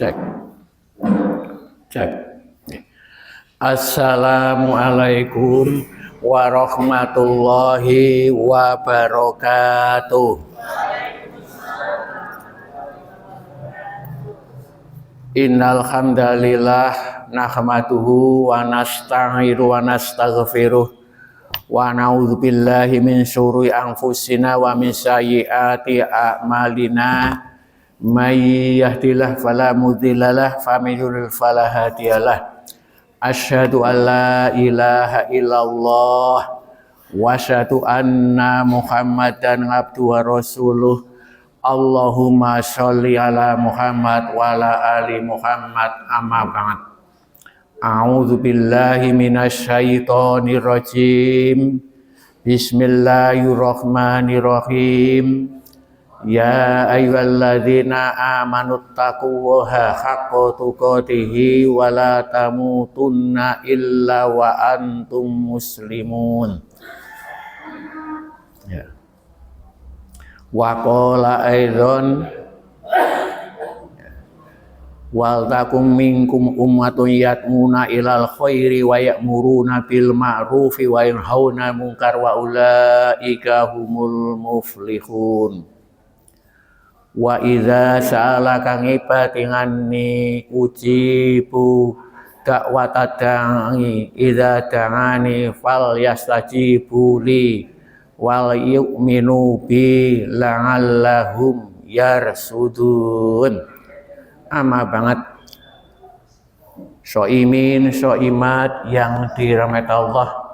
Cek, cek. Assalamualaikum warahmatullahi wabarakatuh. Innal hamdalillah nahmaduhu wa nasta'inuhu wa nastaghfiruh wa na'udzubillahi min syururi anfusina wa min sayyiati a'malina. May yahdihillahu fala mudhillalah wa may yudlil fala hadiyalah. Asyhadu an la ilaha illallah wa asyhadu anna Muhammadan abduhu wa rasuluh. Allahumma sholli ala Muhammad wa ala ali Muhammad, amma ba'd. A'udzu billahi minasy syaithanir rajim. Bismillahirrahmanirrahim. Ya ayyuhalladzina amanuttaqullaha haqqa tuqatih wa la tamutunna illa wa antum muslimun. Ya. Wa qala aidzan wal takum minkum ummatun yatmuna ilal khairi wa ya'muruna bil ma'rufi wa yanhauna munkar wa ulaika humul muflihun. Wa idza sa'alaka ibadi anni ujibu da'wata da'i idza da'ani fal yastajibu li wal yu'minu bi la'allahum yarsudun. Ama banget soimin soimat yang dirahmati Allah,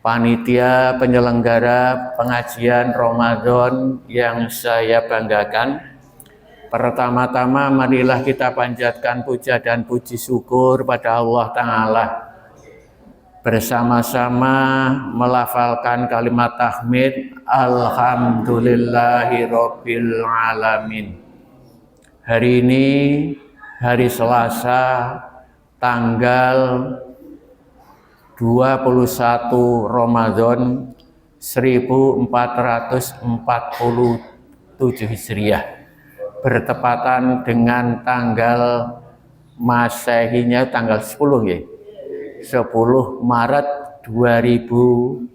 panitia penyelenggara pengajian Ramadan yang saya banggakan. Pertama-tama marilah kita panjatkan puja dan puji syukur pada Allah Ta'ala, bersama-sama melafalkan kalimat tahmid alhamdulillahirabbil alamin. Hari ini hari Selasa tanggal 21 Ramadan 1447 Hijriah, bertepatan dengan tanggal Masehinya tanggal 10 ya. 10 Maret 2026.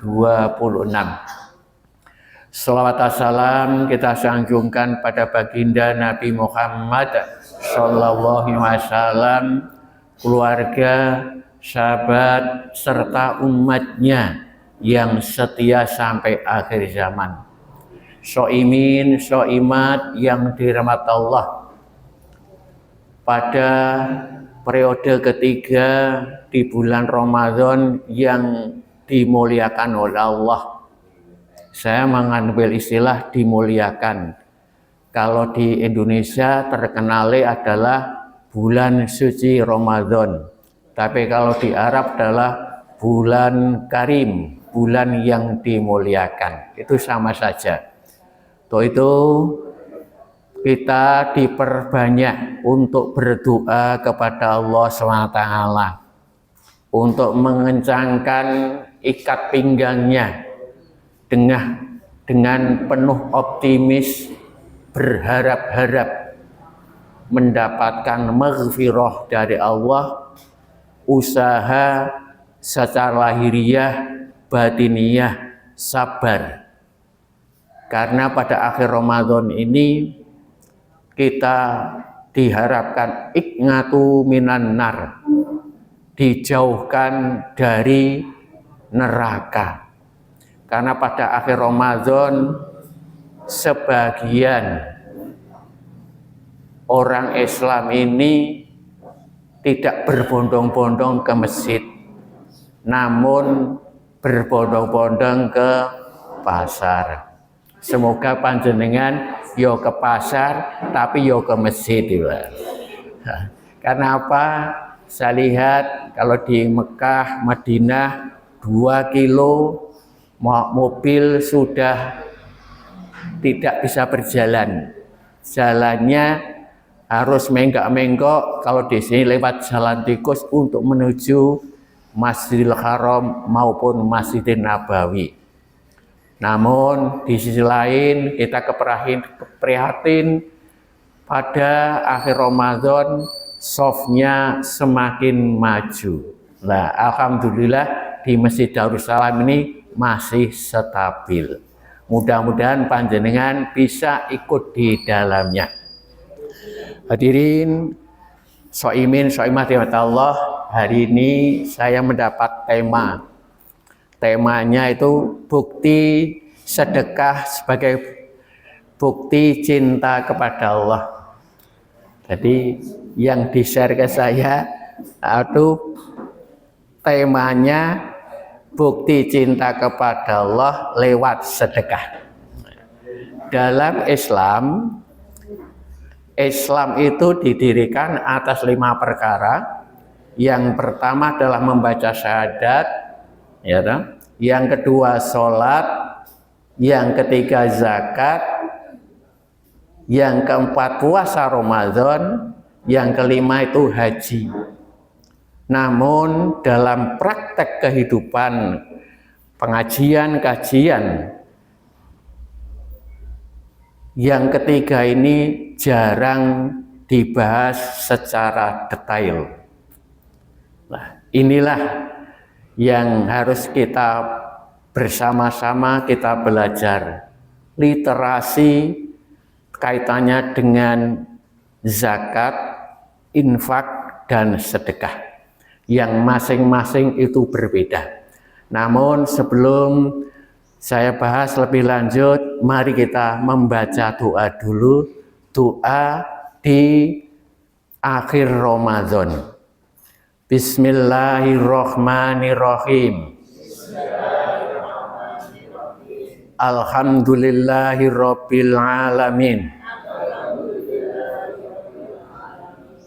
Shalawat salam kita sanjungkan pada baginda Nabi Muhammad sallallahu alaihi wasallam, keluarga, sahabat serta umatnya yang setia sampai akhir zaman. Soimin, soimat yang dirahmati Allah, pada periode ketiga di bulan Ramadan yang dimuliakan oleh Allah. Saya mengambil istilah dimuliakan. Kalau di Indonesia terkenal adalah bulan suci Ramadan. Tapi kalau di Arab adalah bulan karim, bulan yang dimuliakan. Itu sama saja. Itu kita diperbanyak untuk berdoa kepada Allah SWT, untuk mengencangkan ikat pinggangnya dengan penuh optimis, berharap-harap mendapatkan maghfirah dari Allah, usaha secara lahiriah, batiniyah, sabar. Karena pada akhir Ramadan ini kita diharapkan iqnatu minan nar, dijauhkan dari neraka. Karena pada akhir Ramadan sebagian orang Islam ini tidak berbondong-bondong ke masjid, namun berbondong-bondong ke pasar. Semoga panjenengan yo ke pasar tapi yo ke masjid. Karena apa? Saya lihat kalau di Mekah, Madinah 2 kilo mobil sudah tidak bisa berjalan. Jalannya harus menggak-menggok, kalau di sini lewat jalan tikus untuk menuju Masjidil Haram maupun Masjidil Nabawi. Namun di sisi lain kita keprihatin pada akhir Ramadan softnya semakin maju. Nah, alhamdulillah di Masjid Darussalam ini masih stabil. Mudah-mudahan panjenengan bisa ikut di dalamnya. Hadirin Soimin, Soimat Allah, hari ini saya mendapat tema. Temanya itu bukti sedekah sebagai bukti cinta kepada Allah. Jadi yang di-share ke saya itu temanya bukti cinta kepada Allah lewat sedekah. Dalam Islam itu didirikan atas 5 perkara. Yang pertama adalah membaca syahadat, ya, yang kedua sholat, yang ketiga zakat, yang keempat puasa Ramadan, yang kelima itu haji. Namun dalam praktek kehidupan pengajian-kajian yang ketiga ini jarang dibahas secara detail. Nah, inilah yang harus kita bersama-sama kita belajar. Literasi kaitannya dengan zakat, infak, dan sedekah. Yang masing-masing itu berbeda. Namun sebelum saya bahas lebih lanjut, mari kita membaca doa dulu. Doa di akhir Ramadan. Bismillahirrahmanirrahim. Alhamdulillahirabbil alamin.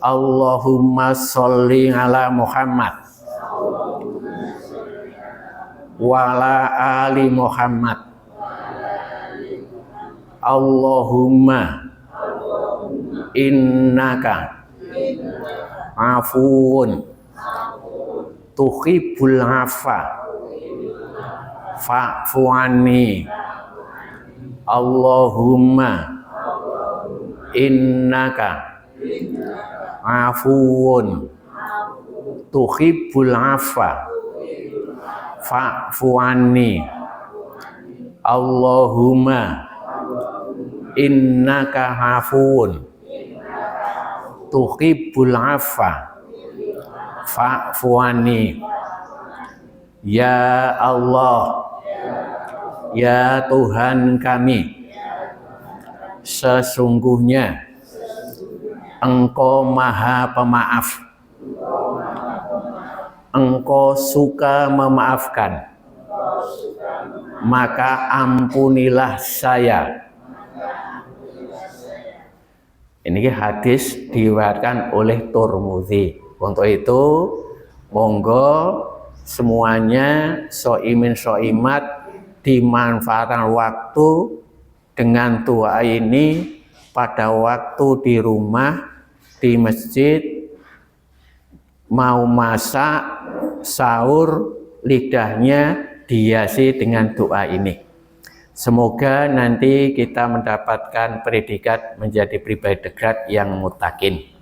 Allahumma sholli ala Muhammad wa ala ali Muhammad. Allahumma innaka afuwun tuhibbul afwa fa'fu anni. Allahumma innaka afuwun tuhibbul afwa fa'fu anni. Allahumma innaka afuwun tuhibbul afwa fa'fu anni. Ya Allah, ya Tuhan kami, sesungguhnya Engkau Maha Pemaaf, Engkau suka memaafkan, maka ampunilah saya. Ini hadis diriwayatkan oleh Tirmidzi. Untuk itu, monggo semuanya soimin soimat dimanfaatkan waktu dengan doa ini pada waktu di rumah, di masjid, mau masak, sahur, lidahnya dihiasi dengan doa ini. Semoga nanti kita mendapatkan predikat menjadi pribadi dekat yang mutakin.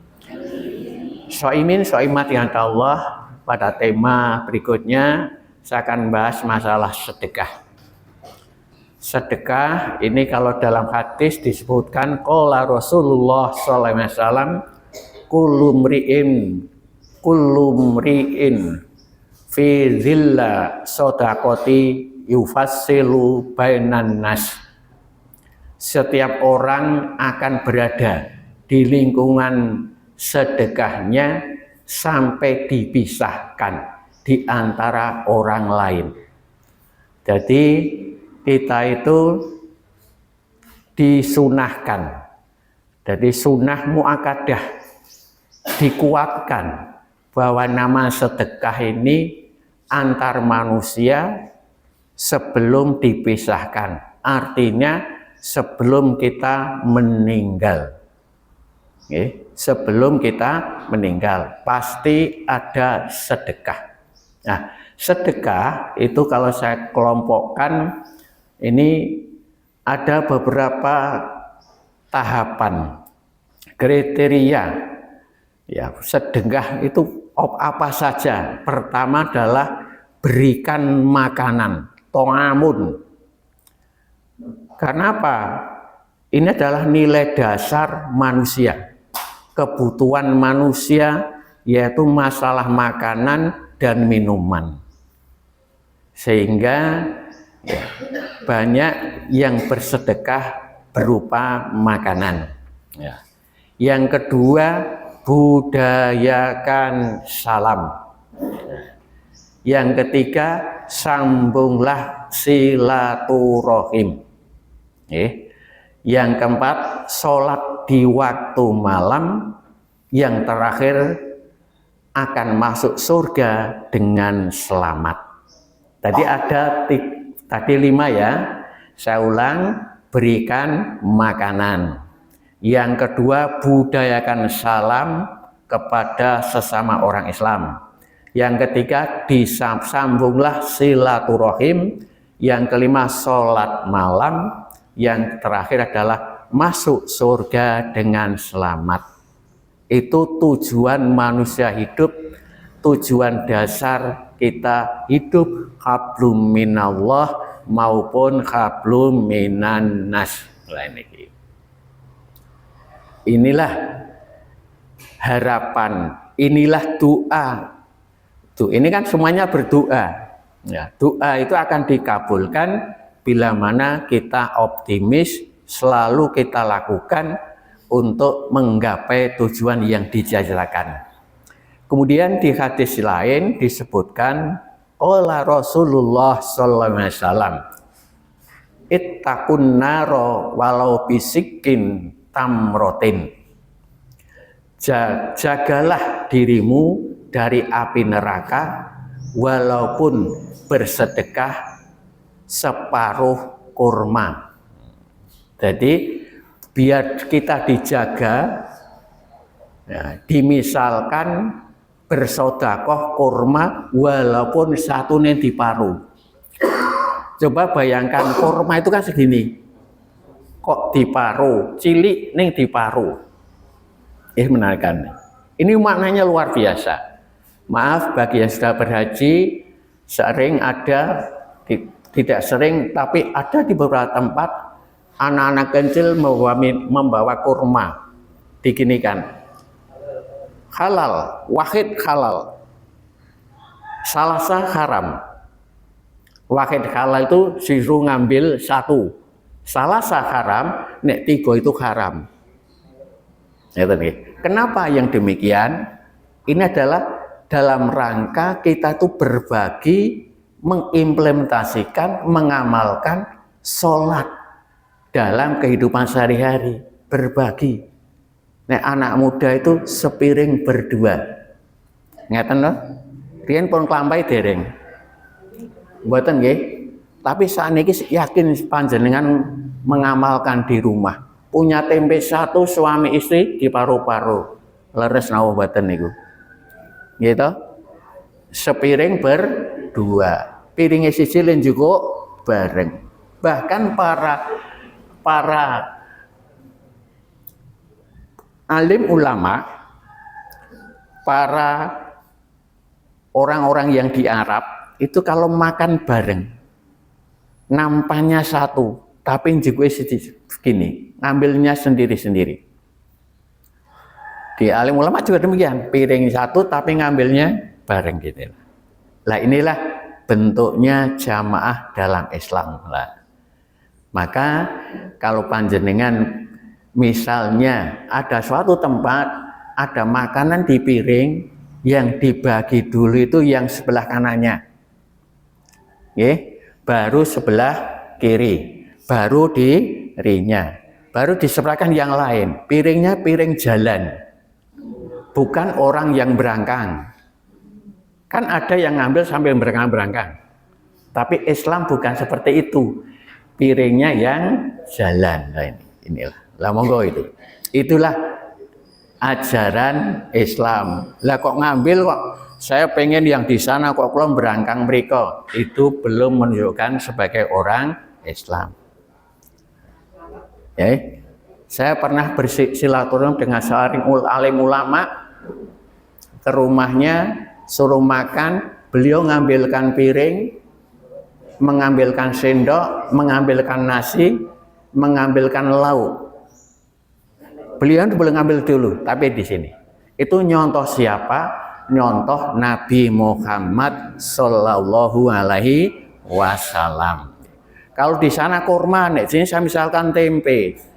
Soimin, soimat yang Allah, pada tema berikutnya saya akan bahas masalah sedekah. Sedekah ini kalau dalam hadis disebutkan qala Rasulullah sallallahu alaihi wasallam kullu mri'in fi zilla shadaqati yufassilu bainan nas. Setiap orang akan berada di lingkungan sedekahnya sampai dipisahkan di antara orang lain. Jadi kita itu disunahkan. Jadi sunnah muakkadah, dikuatkan bahwa nama sedekah ini antar manusia sebelum dipisahkan, artinya sebelum kita meninggal. Sebelum kita meninggal pasti ada sedekah. Nah, sedekah itu kalau saya kelompokkan ini ada beberapa tahapan. kriteria ya sedekah itu apa saja. Pertama adalah berikan makanan, to'amun. Karena apa? Ini adalah nilai dasar manusia, kebutuhan manusia, yaitu masalah makanan dan minuman. Sehingga ya, banyak yang bersedekah berupa makanan. Ya. Yang kedua, budayakan salam. Yang ketiga, sambunglah silaturahim. Yang keempat, sholat di waktu malam. Yang terakhir, akan masuk surga dengan selamat. Tadi 5 ya. Saya ulang, berikan makanan. Yang kedua, budayakan salam kepada sesama orang Islam. Yang ketiga, disambunglah silaturahim. Yang kelima, sholat malam. Yang terakhir adalah masuk surga dengan selamat. Itu tujuan manusia hidup, tujuan dasar kita hidup, hablum minallah maupun hablum minan nas. Inilah harapan, inilah doa. Tuh, ini kan semuanya berdoa. Ya, doa itu akan dikabulkan bila mana kita optimis, selalu kita lakukan untuk menggapai tujuan yang dijajarkan. Kemudian di hadis lain disebutkan, qala Rasulullah sallallahu alaihi wasallam, ittaqun naro walau bisikin tamrotin. Jagalah dirimu dari api neraka walaupun bersedekah separuh kurma. Jadi biar kita dijaga, ya, dimisalkan bersodakoh kurma walaupun satu nih di paru. Coba bayangkan kurma itu kan segini, kok di paru, cilik nih di paru. Menarikan. Ini maknanya luar biasa. Maaf bagi yang sudah berhaji, sering ada, tidak sering, tapi ada di beberapa tempat anak-anak kecil membawa kurma, diginikan, halal, wahid halal, salasa haram. Wahid halal itu disuruh ngambil 1, salasa haram, nek 3 itu haram. Kenapa yang demikian? Ini adalah dalam rangka kita itu berbagi, mengimplementasikan, mengamalkan sholat dalam kehidupan sehari-hari, berbagi. Nah, anak muda itu sepiring berdua. Ngeten loh, riyen pun klampai dereng. Mboten nggih. Tapi sakniki yakin panjenengan mengamalkan di rumah. Punya tempe 1 suami istri di paru-paru. Leres napa mboten niku? Gitu. Sepiring berdua. Piringnya siji lan juga bareng. Bahkan para alim ulama, para orang-orang yang di Arab itu kalau makan bareng, nampaknya 1, tapi juga segini, ngambilnya sendiri-sendiri. Di alim ulama juga demikian, piring 1 tapi ngambilnya bareng gitu. Lah inilah bentuknya jamaah dalam Islam lah. Maka kalau panjenengan misalnya ada suatu tempat ada makanan di piring, yang dibagi dulu itu yang sebelah kanannya, baru sebelah kiri, baru dirinya, baru diseberangkan yang lain. Piringnya piring jalan, bukan orang yang berangkang. Kan ada yang ngambil sambil berangkang-berangkang. Tapi Islam bukan seperti itu. Piringnya yang jalan. Nah, inilah. Lah monggo itu. Itulah ajaran Islam. Lah kok ngambil kok saya pengen yang di sana kok kula berangkang mriko. Itu belum menunjukkan sebagai orang Islam. Saya pernah bersilaturahmi dengan seorang alim ulama ke rumahnya, suruh makan, beliau mengambilkan piring, mengambilkan sendok, mengambilkan nasi, mengambilkan lauk. Beliau itu boleh ngambil dulu, tapi di sini. Itu nyontoh siapa? Nyontoh Nabi Muhammad Sallallahu Alaihi Wasallam. Kalau di sana kurma, di sini saya misalkan tempe.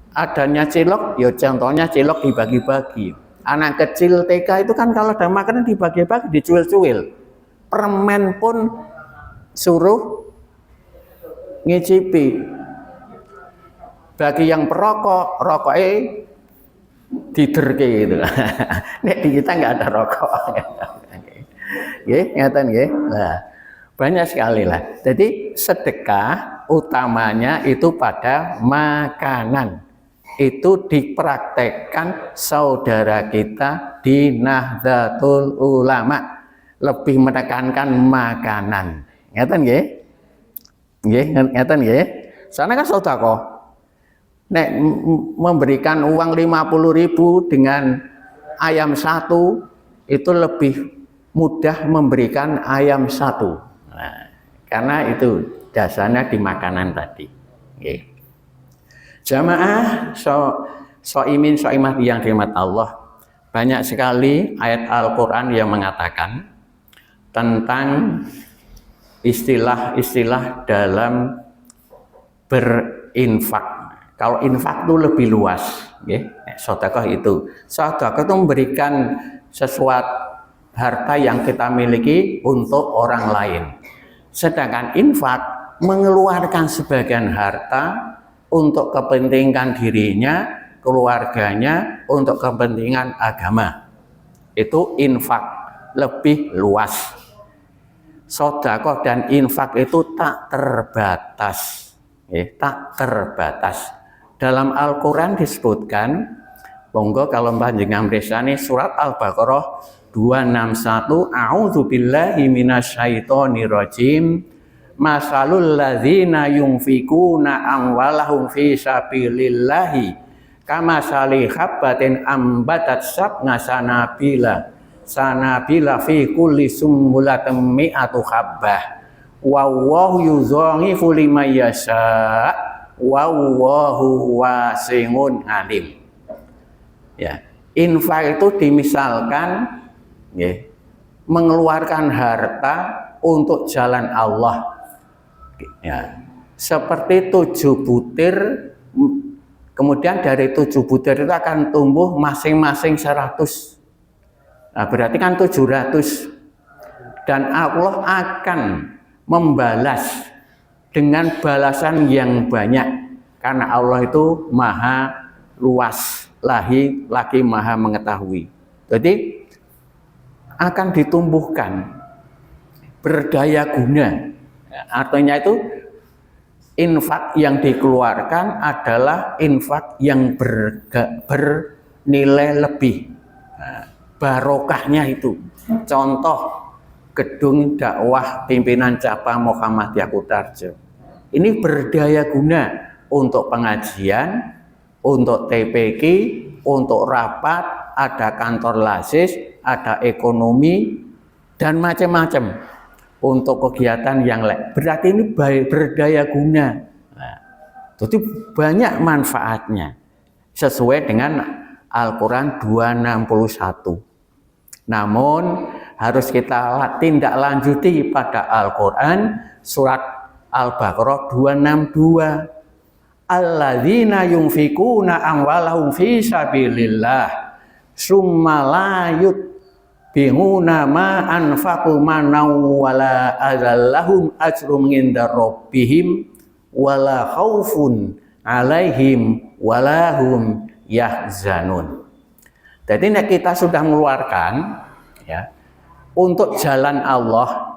Adanya cilok, ya contohnya cilok dibagi-bagi. Anak kecil TK itu kan kalau ada makanan dibagi-bagi, dicuil-cuil. Permen pun suruh ngicipi. Bagi yang perokok, rokoknya diderke gitu. Nek di kita nggak ada rokok. Nggih, ngeten nggih. Nah, banyak sekali lah. Jadi sedekah utamanya itu pada makanan. Itu dipraktekkan saudara kita di Nahdlatul Ulama, lebih menekankan makanan. Ngeten nggih? Nggih, ngeten nggih. Sana kan sedekah. Nek memberikan uang 50.000 dengan ayam satu itu lebih mudah memberikan ayam satu. Nah, karena itu dasarnya di makanan tadi. Okay. Jamaah soimin soimah yang dirahmati Allah, banyak sekali ayat Al-Quran yang mengatakan tentang istilah-istilah dalam berinfak. Kalau infak itu lebih luas, ya. Sedekah itu memberikan sesuatu harta yang kita miliki untuk orang lain. Sedangkan infak mengeluarkan sebagian harta untuk kepentingan dirinya, keluarganya, untuk kepentingan agama. Itu infak lebih luas. Sedekah dan infak itu tak terbatas, ya, tak terbatas. Dalam Al-Quran disebutkan, monggo kalau panjenengan mresani surat Al-Baqarah 261, a'udzubillahi minasyaitonir rajim, masalul ladzina yunfikuna amwalahum fi sabilillahi kamasali habbatin ambatat sab'a sanabila fi kulli sumbulatin mi'atu habbah wallahu yudza'ifu liman yasha' wallahu wasi'un alim. Ya, infak itu dimisalkan, ya, mengeluarkan harta untuk jalan Allah. Ya, seperti 7 butir, kemudian dari 7 butir itu akan tumbuh masing-masing 100. Nah, berarti kan 700. Dan Allah akan membalas dengan balasan yang banyak, karena Allah itu maha luas, lagi maha mengetahui. Jadi akan ditumbuhkan berdaya guna. Artinya itu infak yang dikeluarkan adalah infak yang bernilai lebih. Nah, barokahnya itu. Contoh gedung dakwah pimpinan cabang Muhammadiyah Kutarjo. Ini berdaya guna untuk pengajian, untuk TPQ, untuk rapat, ada kantor lasis, ada ekonomi, dan macam-macam untuk kegiatan yang lain. Berarti ini berdaya guna. Nah, jadi banyak manfaatnya sesuai dengan Al-Quran 261. Namun harus kita tindak lanjuti pada Al-Quran surat Al-Baqarah 262. Alladzina yunfikuna amwalahum fi sabilillah summa la yutbi'una ma anfaqu manan wala adzallahum ajrum inda rabbihim wala khaufun alaihim wala hum yahzanun. Jadi kita sudah mengeluarkan, ya, untuk jalan Allah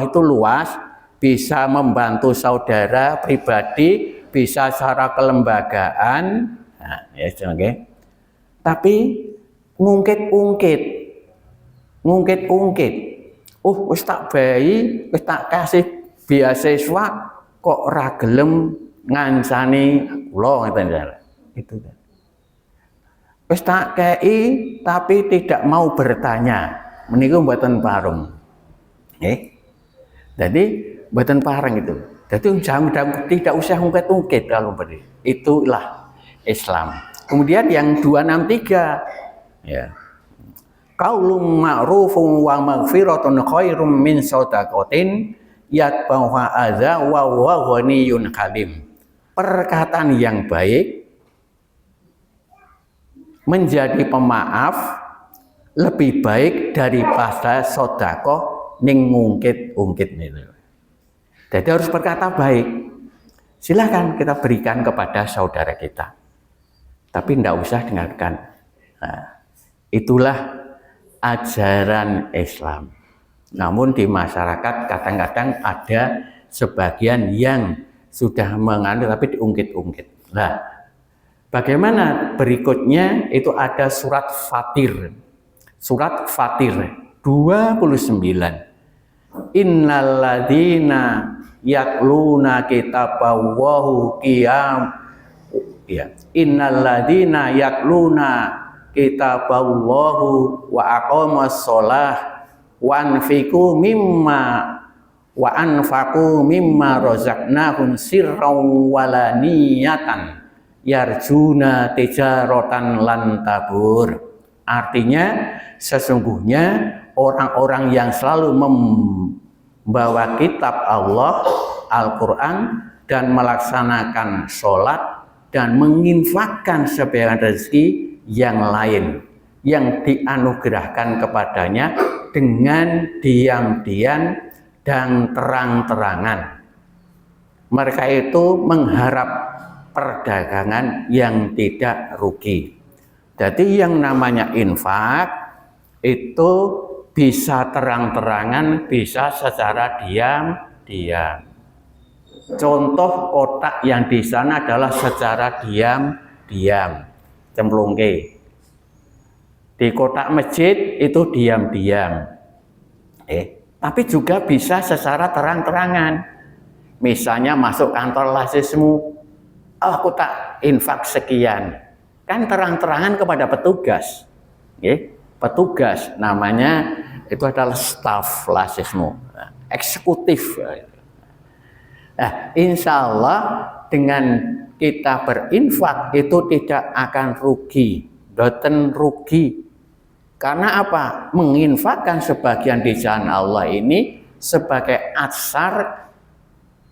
itu luas, bisa membantu saudara pribadi, bisa secara kelembagaan, nah, ya, okay. Tapi ngungkit-ungkit, wis tak bayi, wis tak kasih beasiswa, kok ora gelem ngancani kula ngeten. Itu. Wis tak kei tapi tidak mau bertanya. Meniku mboten parung. Jadi mboten pareng itu. Jadi tidak usah ungkit-ungkit kalau begitu. Itulah Islam. Kemudian yang 263 ya. Qaulun ma'rufun wa maghfiratun khairum min shadaqatin yatba'uha adza wa huwa ghaniyun halim. Perkataan yang baik, menjadi pemaaf lebih baik daripada sedekah ning ngungkit-ungkit itu. Jadi harus berkata baik. Silakan kita berikan kepada saudara kita. Tapi tidak usah dengarkan. Nah, itulah ajaran Islam. Namun di masyarakat kadang-kadang ada sebagian yang sudah menganut tapi diungkit-ungkit. Nah, bagaimana berikutnya itu ada surat Fatir. Surat Fatir 29. Innalladzina yatluna kitaballahi qiyam ya. Innalladzina yatluna kitaballahi wa aqamas shalah wa anfaqu mimma razaqnahum sirran walaniyatan yarjuna tijaratan lan tabur. Artinya sesungguhnya orang-orang yang selalu membawa kitab Allah Al-Quran dan melaksanakan sholat dan menginfakkan sebagian rezeki yang lain yang dianugerahkan kepadanya dengan diam-diam dan terang-terangan. Mereka itu mengharap perdagangan yang tidak rugi. Jadi yang namanya infak itu bisa terang-terangan, bisa secara diam-diam. Contoh kotak yang di sana adalah secara diam-diam, cemplungke. Di kotak masjid itu diam-diam. Tapi juga bisa secara terang-terangan. Misalnya masuk kantor lasismu, aku tak infak sekian. Kan terang-terangan kepada petugas. Petugas namanya itu adalah staf lasismu, eksekutif. Nah, insya Allah dengan kita berinfak itu tidak akan rugi, boten rugi. Karena apa? Menginfakkan sebagian di jalan Allah ini sebagai asar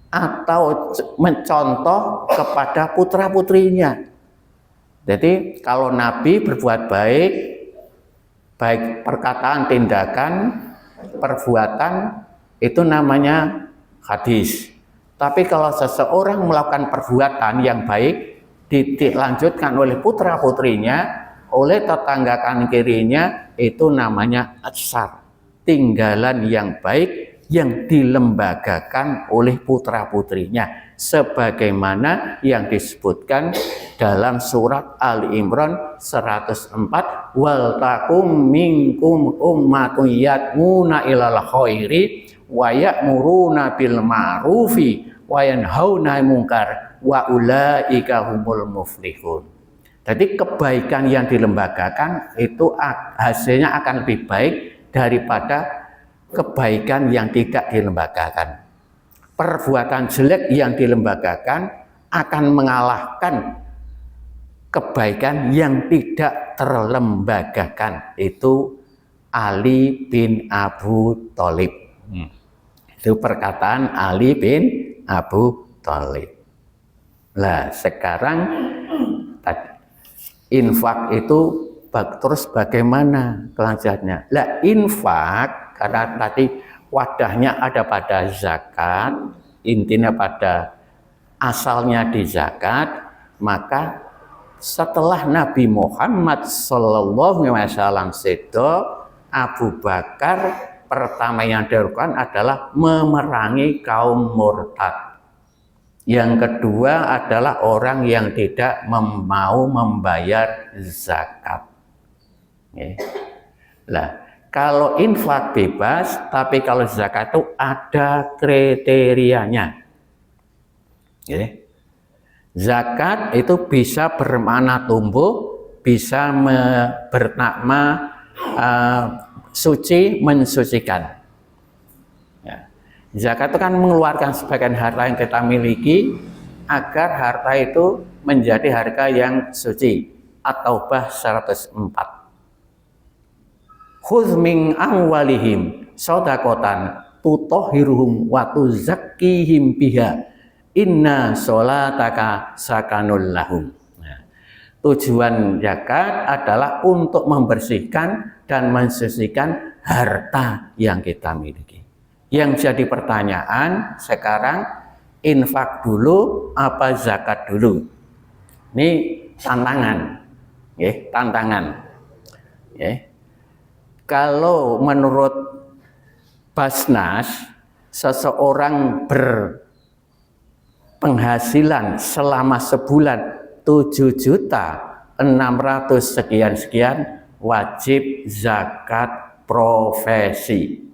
atau mencontoh kepada putra-putrinya. Jadi kalau Nabi berbuat baik, baik perkataan, tindakan, perbuatan, itu namanya hadis. Tapi kalau seseorang melakukan perbuatan yang baik, dilanjutkan oleh putra-putrinya, oleh tetangga kanan kirinya, itu namanya asar. Tinggalan yang baik yang dilembagakan oleh putra-putrinya. Sebagaimana yang disebutkan dalam surat Ali Imran 104, wal takum minkum ummatun yad'una ilal khairi wa ya'muruna bil ma'rufi wa yanhauna 'anil munkar wa ulaika humul muflihun. Jadi kebaikan yang dilembagakan itu hasilnya akan lebih baik daripada kebaikan yang tidak dilembagakan. Perbuatan jelek yang dilembagakan akan mengalahkan kebaikan yang tidak terlembagakan. Itu Ali bin Abu Thalib. Itu perkataan Ali bin Abu Thalib. Nah, sekarang infak itu terus bagaimana kelanjutannya? Lah, infak karena tadi wadahnya ada pada zakat, intinya pada asalnya di zakat, maka setelah Nabi Muhammad Sallallahu Alaihi Wasallam sedo, Abu Bakar pertama yang dilakukan adalah memerangi kaum murtad. Yang kedua adalah orang yang tidak mau membayar zakat. Nah, kalau infak bebas, tapi kalau zakat itu ada kriterianya. Zakat itu bisa bermakna tumbuh, bisa bermakna suci, mensucikan. Ya. Zakat itu kan mengeluarkan sebagian harta yang kita miliki agar harta itu menjadi harta yang suci. At-Taubah 104. Khudz min amwalihim shadaqatan tutahhiruhum wa tuzakkihim biha inna sholataka sakanul lahum. Nah, tujuan zakat adalah untuk membersihkan dan mensucikan harta yang kita miliki. Yang jadi pertanyaan sekarang, infak dulu apa zakat dulu? Ini tantangan, tantangan. Kalau menurut Basnas, seseorang berpenghasilan selama sebulan 7.600.000 sekian wajib zakat profesi.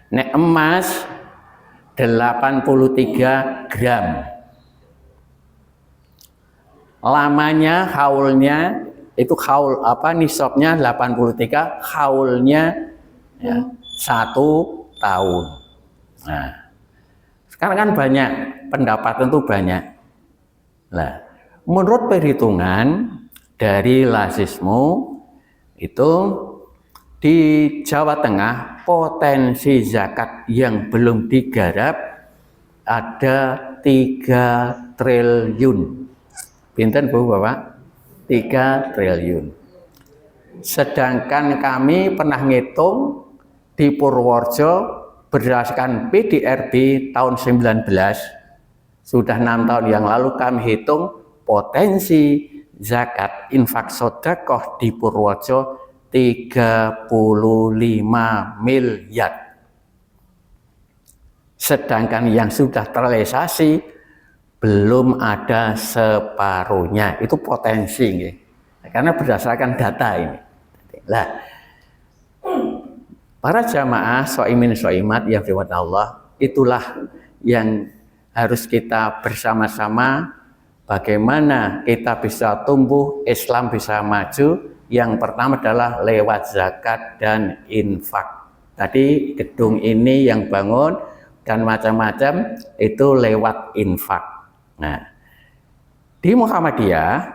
Nek emas 83 gram. Lamanya, haulnya itu haul nisabnya 83, haulnya ya, 1 tahun. Nah, sekarang kan banyak pendapatan itu banyak. Nah, menurut perhitungan dari Lasismu itu di Jawa Tengah potensi zakat yang belum digarap ada 3 triliun. Pinten Bu Bapak? 3 triliun. Sedangkan kami pernah ngitung di Purworejo berdasarkan PDRB tahun 19, sudah 6 tahun yang lalu kami hitung potensi zakat infak sedekah di Purworejo 35 miliar. Sedangkan yang sudah terrealisasi belum ada separuhnya. Itu potensi ya. Karena berdasarkan data ini. Lah, para jamaah soimin soimat yang dirahmati Allah, itulah yang harus kita bersama-sama bagaimana kita bisa tumbuh, Islam bisa maju. Yang pertama adalah lewat zakat dan infak. Tadi gedung ini yang bangun dan macam-macam itu lewat infak. Nah, di Muhammadiyah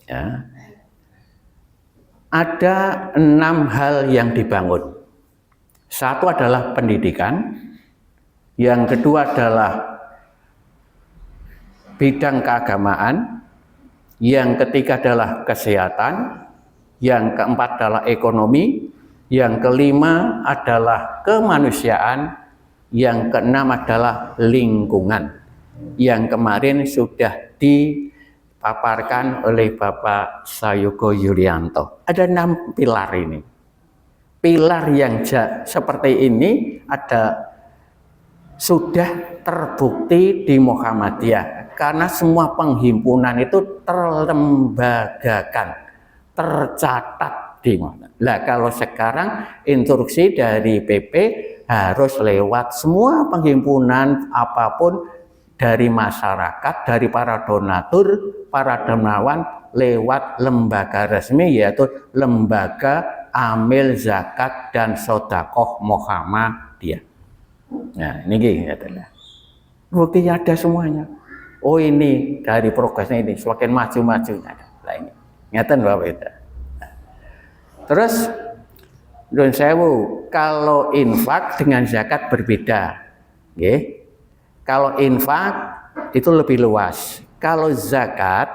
ya, ada 6 hal yang dibangun. Satu adalah pendidikan, yang kedua adalah bidang keagamaan, yang ketiga adalah kesehatan, yang keempat adalah ekonomi, yang kelima adalah kemanusiaan, yang keenam adalah lingkungan. Yang kemarin sudah dipaparkan oleh Bapak Sayogo Yulianto. Ada 6 pilar ini. Pilar yang seperti ini sudah terbukti di Muhammadiyah. Karena semua penghimpunan itu terlembagakan, tercatat di mana. Nah, kalau sekarang instruksi dari PP harus lewat semua penghimpunan apapun dari masyarakat, dari para donatur, para dermawan lewat lembaga resmi yaitu Lembaga Amil Zakat dan Sedekah Muhammadiyah. Nah, ini adalah buktinya ada semuanya. Oh, ini dari progresnya ini semakin maju-maju ada. Lah ini. Ngeten Bapak itu. Terus Nun sewu, kalau infak dengan zakat berbeda. Nggih. Kalau infak itu lebih luas. Kalau zakat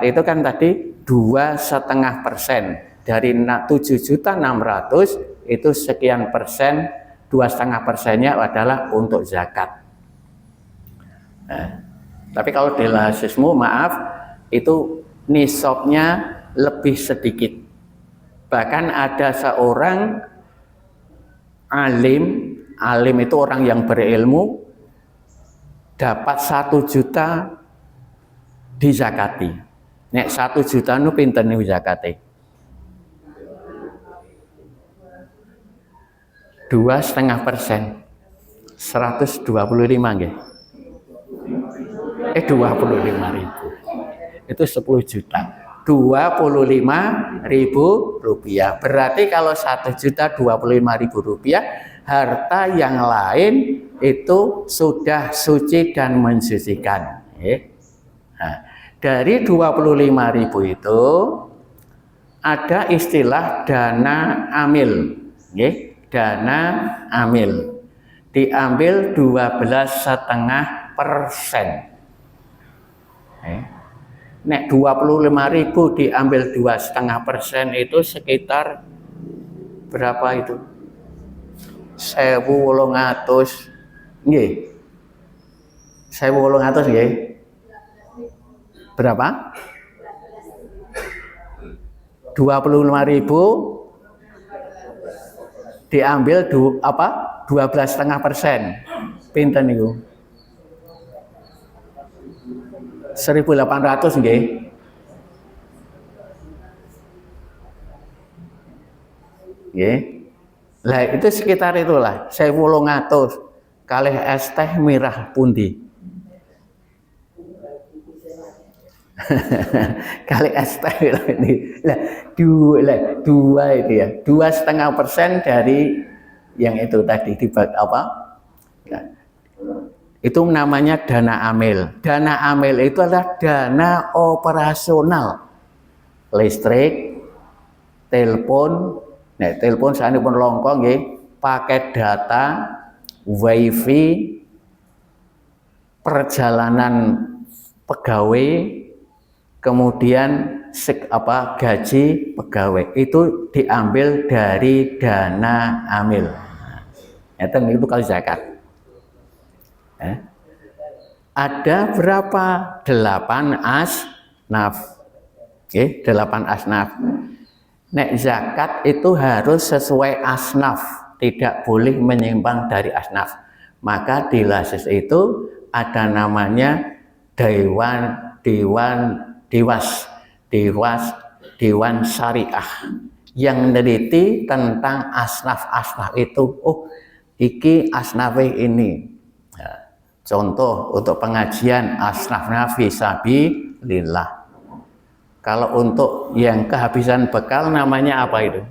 itu kan tadi 2,5% dari 7.600.000 itu sekian persen, 2,5%-nya adalah untuk zakat. Nah, tapi kalau di Lasismu maaf itu nisabnya lebih sedikit. Bahkan ada seorang alim itu orang yang berilmu dapat 1 juta dizakati. Nek 1 juta nu pinten niku zakate? 2,5%. 125 nggih. 25.000. Itu 10 juta. 25.000 rupiah. Berarti kalau 1.025.000 rupiah, harta yang lain itu sudah suci dan mensucikan. Nah, dari 25.000 itu ada istilah dana amil. Dana amil. Diambil 12,5%. Nek 25.000 diambil 2,5% itu sekitar berapa itu? 1.800, nggih. 1.800 nggih. Berapa? 25.000 diambil 12,5%. Pinten niku? 1.800 nggih. Nggih. Lah itu sekitar itulah 1.800 kalih es teh merah pundi. Kali es teh ini. Lah dua itu ya. 2,5% dari yang itu tadi apa? Nah, itu namanya dana amil. Dana amil itu adalah dana operasional listrik, telepon. Nah, telepon saat ini pun longkong ya, paket data, wifi, perjalanan pegawai, kemudian gaji pegawai itu diambil dari dana amil. Itu kalau zakat. Ada berapa? 8 asnaf. 8 asnaf. Nek zakat itu harus sesuai asnaf, tidak boleh menyimpang dari asnaf. Maka di LASIS itu ada namanya Dewan Syariah yang meneliti tentang asnaf-asnaf itu. Oh, iki asnafe ini. Contoh untuk pengajian asnafna fisabilillah. Kalau untuk yang kehabisan bekal namanya apa itu?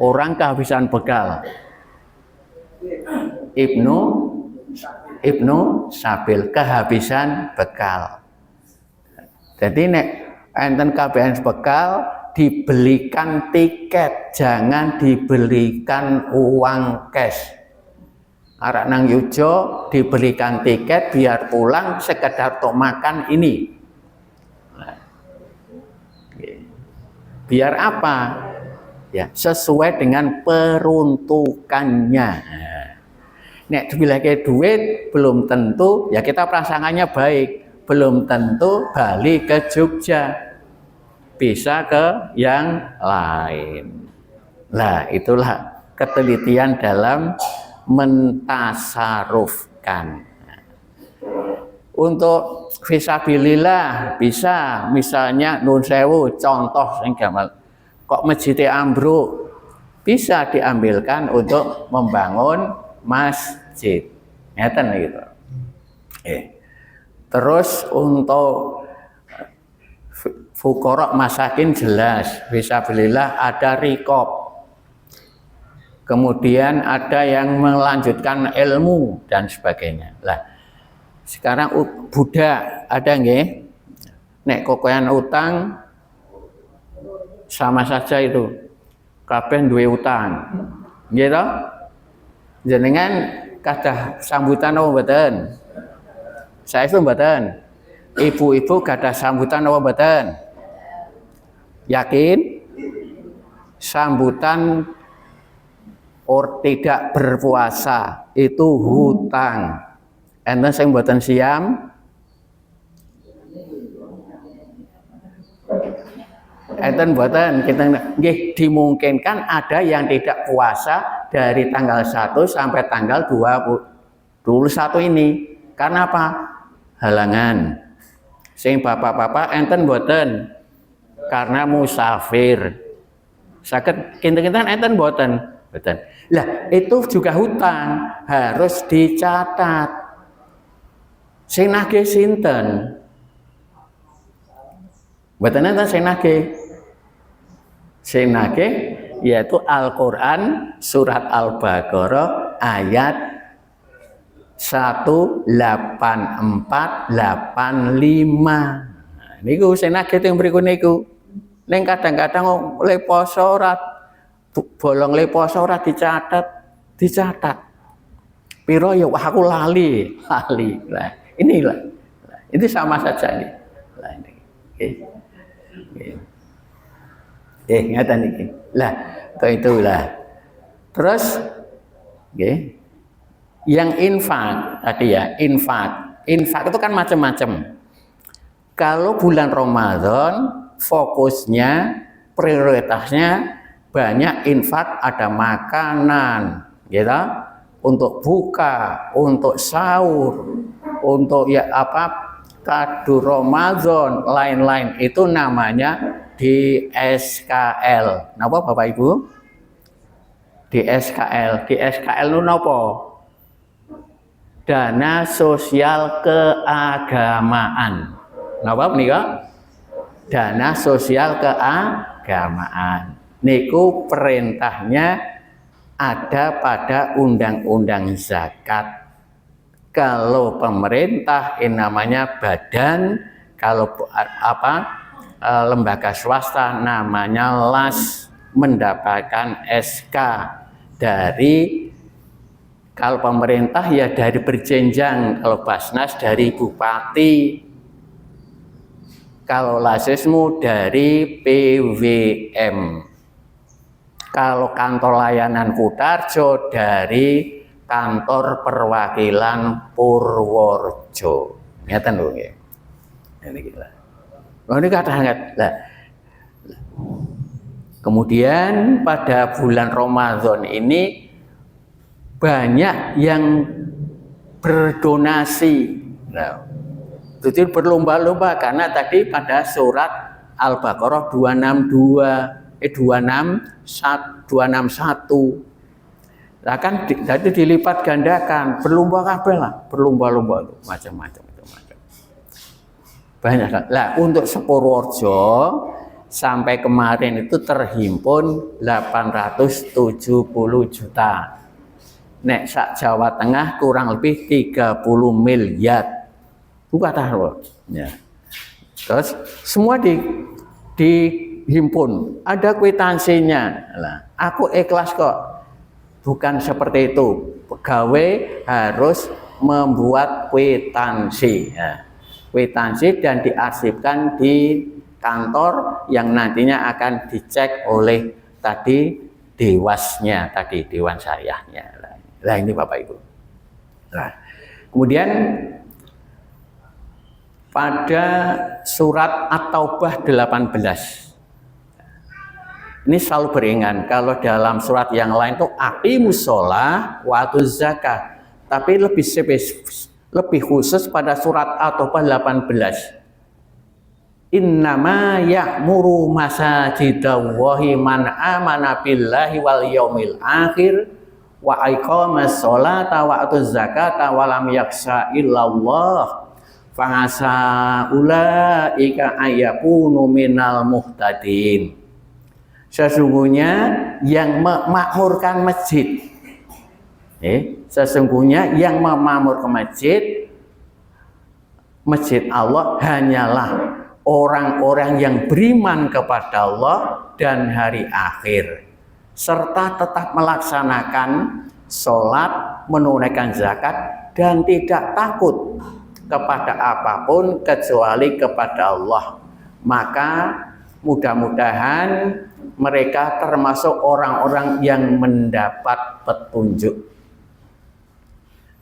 Orang kehabisan bekal. Ibnu Sabil, kehabisan bekal. Jadi nek enten kehabisan bekal dibelikan tiket, jangan dibelikan uang cash. Arak nang Yujo diberikan tiket biar pulang sekedar untuk makan ini. Biar apa? Ya, sesuai dengan peruntukannya. Nek dibilangke duit belum tentu, ya kita prasangkanya baik, belum tentu balik ke Jogja. Bisa ke yang lain. Nah, itulah ketelitian dalam mentasarufkan. Untuk fisabilillah bisa, misalnya nun sewu, contoh sing gampang. Kok masjid ambruk, bisa diambilkan untuk membangun masjid. Ngeten gitu. Terus untuk fuqara masakin jelas, fisabilillah ada rikob. Kemudian ada yang melanjutkan ilmu dan sebagainya. Lah, sekarang budak ada nggih? Nek kokoyan utang sama saja itu. Kabeh duwe utang. Nggih to? Jenengan kadah sambutan apa mboten? Saya itu mboten. Ibu-ibu kadah sambutan apa mboten? Yakin? Sambutan tidak berpuasa itu hutang. Enten sing mboten siam. Enten mboten, kita nggih dimungkinkan ada yang tidak puasa dari tanggal 1 sampai tanggal 21 ini. Karena apa? Halangan. Sing bapak-bapak enten mboten karena musafir. Saged kinten-kinten enten mboten. Betul. Lah itu juga hutang, harus dicatat. Sing nagih sinten? Mboten enten sing nagih. Sing nagih yaitu Al-Qur'an surat Al-Baqarah ayat 18485. Niku sing nagih teng mriku niku. Ning kadang-kadang le poso ora bolong le poso ora dicatat. Piro ya aku lali. Lah, inilah. Itu sama saja ini. Lah ini. Ngeten iki. Lah, itulah. Terus yang infak tadi ya, infak itu kan macam-macam. Kalau bulan Ramadan fokusnya, prioritasnya banyak infak, ada makanan, gitu, untuk buka, untuk sahur, untuk ya kado Ramadan, lain-lain itu namanya di SKL. Napa Bapak Ibu? Di SKL itu napa? Dana sosial keagamaan. Napa menika? Dana sosial keagamaan. Niku perintahnya ada pada undang-undang zakat. Kalau pemerintah ini namanya badan, kalau lembaga swasta namanya LAS, mendapatkan SK dari, kalau pemerintah ya dari berjenjang, kalau Basnas dari bupati, kalau Lasismu dari PWM, kalau kantor layanan Kutarjo dari kantor perwakilan Purworejo. Ngeten lho nggih. Ini gila. Ini kata-kata. Kemudian pada bulan Ramadan ini banyak yang berdonasi. Nah, itu berlomba-lomba karena tadi pada surat Al-Baqarah 261. Nah kan jadi dilipat gandakan, berlomba kabeh lah, berlomba-lomba macam-macam itu macam. Banyak kan. Lah untuk Purworejo sampai kemarin itu terhimpun 870 juta. Nek sak Jawa Tengah kurang lebih 30 miliar. Bukan tahu. Ya. Terus semua dihimpun, ada kwitansinya. Lah, aku ikhlas kok. Bukan seperti itu. Pegawai harus membuat kwitansi. Ya. Kwitansi dan diarsipkan di kantor yang nantinya akan dicek oleh tadi dewasnya, tadi dewan syariahnya. Nah ini Bapak Ibu. Nah, kemudian pada surat At-Taubah 18. Ini selalu beringat, kalau dalam surat yang lain itu aqimus shalah wa atuz zakah, tapi lebih khusus pada surat At-Taubah 18. Innama ya'muru masajidallahi man amana billahi wal yaumil akhir wa aqamas sholata wa atuz zakata wa lam yakhsha illallah fa asa ulaika ayyakunu minal muhtadin. Sesungguhnya yang memakmurkan masjid, sesungguhnya yang memakmurkan masjid Allah hanyalah orang-orang yang beriman kepada Allah dan hari akhir, serta tetap melaksanakan sholat, menunaikan zakat, dan tidak takut kepada apapun kecuali kepada Allah. Maka mudah-mudahan mereka termasuk orang-orang yang mendapat petunjuk.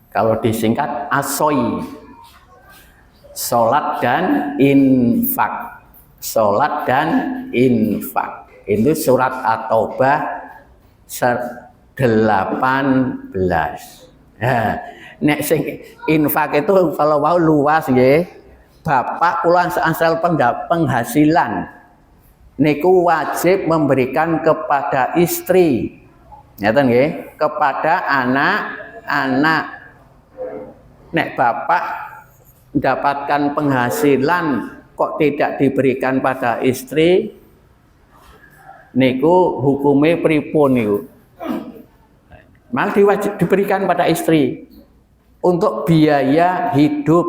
Kalau disingkat ASOI, sholat dan infak. Sholat dan infak. Itu surat At-Taubah 18. Nah, nek sing infak itu kalau mau luas nggih. Bapak kula asal penghasilan niku wajib memberikan kepada istri. Ngeten nggih, kepada anak-anak. Nek bapak mendapatkan penghasilan kok tidak diberikan pada istri, niku hukumnya pripun niku? Malah diwajib diberikan pada istri untuk biaya hidup.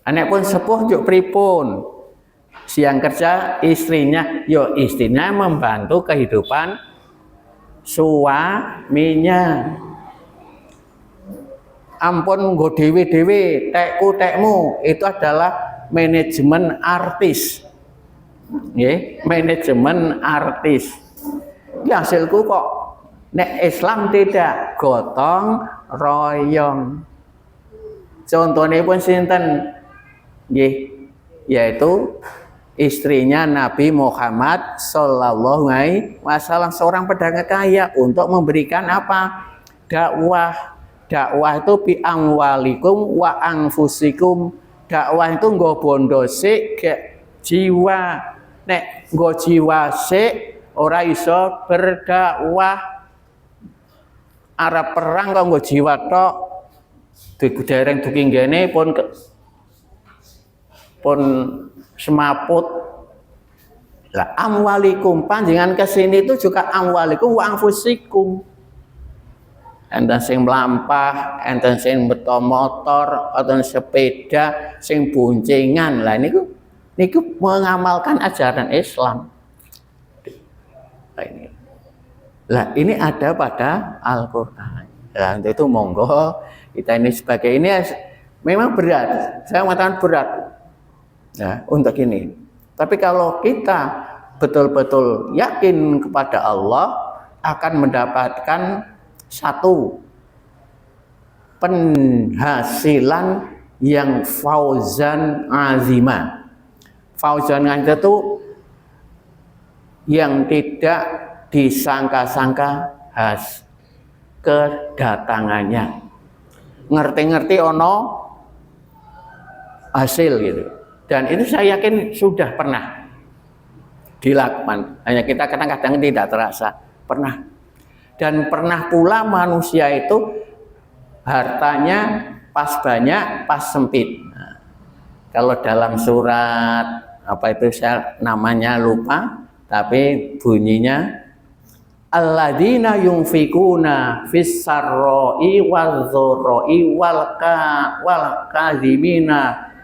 Anak pun sepuh juk pripun? Siang kerja istrinya, yo istrinya membantu kehidupan suaminya. Ampun nggo dewe-dewe, tekku-tekmu, itu adalah manajemen artis. Nggih, manajemen artis. Ya hasilku kok nek Islam tidak gotong royong. Contohnya pun sinten? Nggih, yaitu istrinya Nabi Muhammad Sallallahu Alaihi Wasallam, seorang pedagang kaya, untuk memberikan apa? Dakwah. Dakwah itu bi amwalikum wa anfusikum. Dakwah itu nggo bondo sik gek jiwa. Nek nggo jiwa sik ora iso berdakwah. Arab perang kok nggo jiwa tok. Dereng duki ngene pun semaput. Lah amwalikum, panjenengan kesini itu juga amwalikum wa anfusikum. Enten sing mlampah, enten sing beto motor, enten sepeda, sing boncengan. Lah niku mengamalkan ajaran Islam. Lah ini ada pada Al-Qur'an. Lah itu monggo kita ini sebagai ini memang berat. Saya mengatakan berat. Nah, untuk ini. Tapi kalau kita betul-betul yakin kepada Allah, akan mendapatkan satu penghasilan yang fauzan azimah. Fauzan itu yang tidak disangka-sangka kedatangannya. Ngerti-ngerti ono hasil gitu. Dan itu saya yakin sudah pernah dilakukan. Hanya kita kadang-kadang tidak terasa. Pernah. Dan pernah pula manusia itu hartanya pas banyak, pas sempit. Nah, kalau dalam surat apa itu saya namanya lupa, tapi bunyinya alladzina yunfikuna fis sarra'i wadh-dharra'i wal kadhimina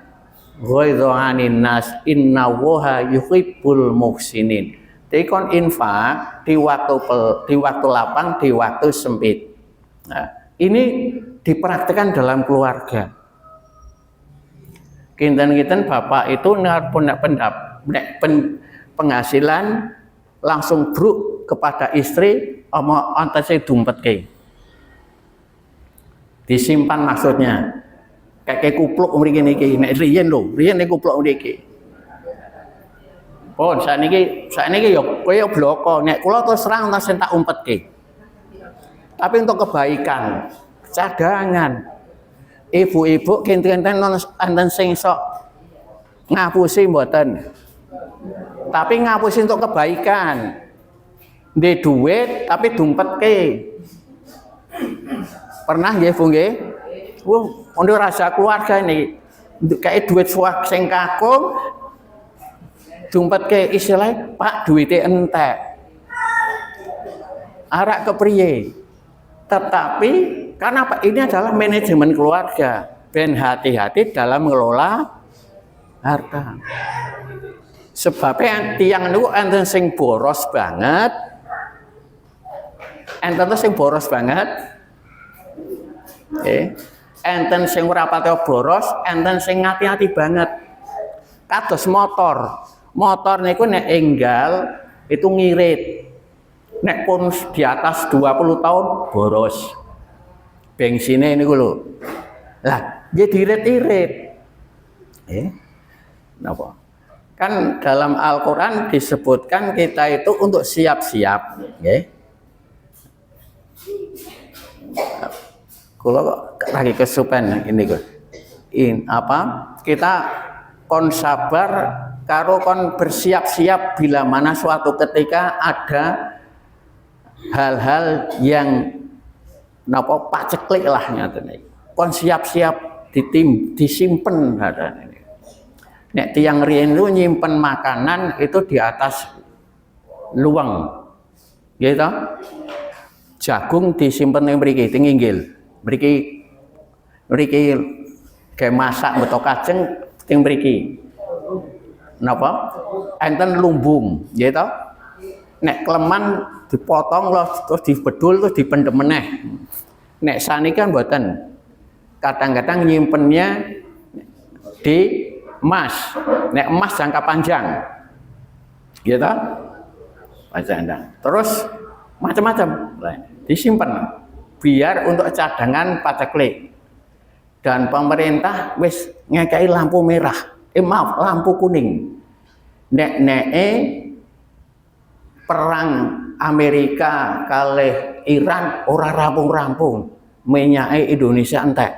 ghaidha 'anin nas innallaha yuhibbul muhsinin. Jadi kon infak di waktu lapang, di waktu sempit. Nah, ini dipraktikkan dalam keluarga. Kinten-kinten bapak itu punya penghasilan langsung bruk kepada istri, oma antar saya dumpet ke. Disimpan maksudnya. Kayak kupluk mriki niki, nek riyen nek kupluk mriki. Oh, saat ini yo kowe bloko, nek kula terus terang tak umpetke. Tapi untuk kebaikan, cadangan. Ibu-ibu kinten-kinten enten sing sok ngapusi mboten. Tapi ngapusi untuk kebaikan. Ndek duit tapi dumpetke. Pernah nggih Bu nggih? Untuk rasa keluarga ini kayak duit suak sing kakung dumpet ke istilah Pak duitnya entek arak kepriye. Tetapi karena apa? Ini adalah manajemen keluarga. Ben hati-hati dalam mengelola harta. Sebabnya tiang niku enten sing boros banget. Enten sing boros banget. Enten sing ora pati boros, enten sing ngati-ati banget. Kados motor. Motor niku nek enggal itu ngirit. Nek pun di atas 20 tahun boros. Bensinnya niku lho. Lah, dia diirit-irit. Napa? Kan dalam Al-Qur'an disebutkan kita itu untuk siap-siap, nggih. Kula kok lagi kesupen ini kok. Kita kon sabar karo kon bersiap-siap bila mana suatu ketika ada hal-hal yang napa paceklik lah ngaten iki. Kon siap-siap disimpen. Nek tiang riyen itu nyimpen makanan itu di atas luweng, gitu. Jagung disimpen yang mriki tinginggil, mriki kayak masak beto kacang ting mriki. Napa? Enten lumbung, gitu. Nek kleman dipotong loh, terus dibedul terus dipendem meneh. Nek saniki kan mboten. Kadang-kadang nyimpennya di emas. Nek emas jangka panjang. Gitu. Panjang. Terus macam-macam disimpan biar untuk cadangan paceklik. Dan pemerintah wis ngekei lampu merah. Maaf, lampu kuning. Nek-neke perang Amerika kalih Iran ora rampung-rampung, minyake Indonesia entek.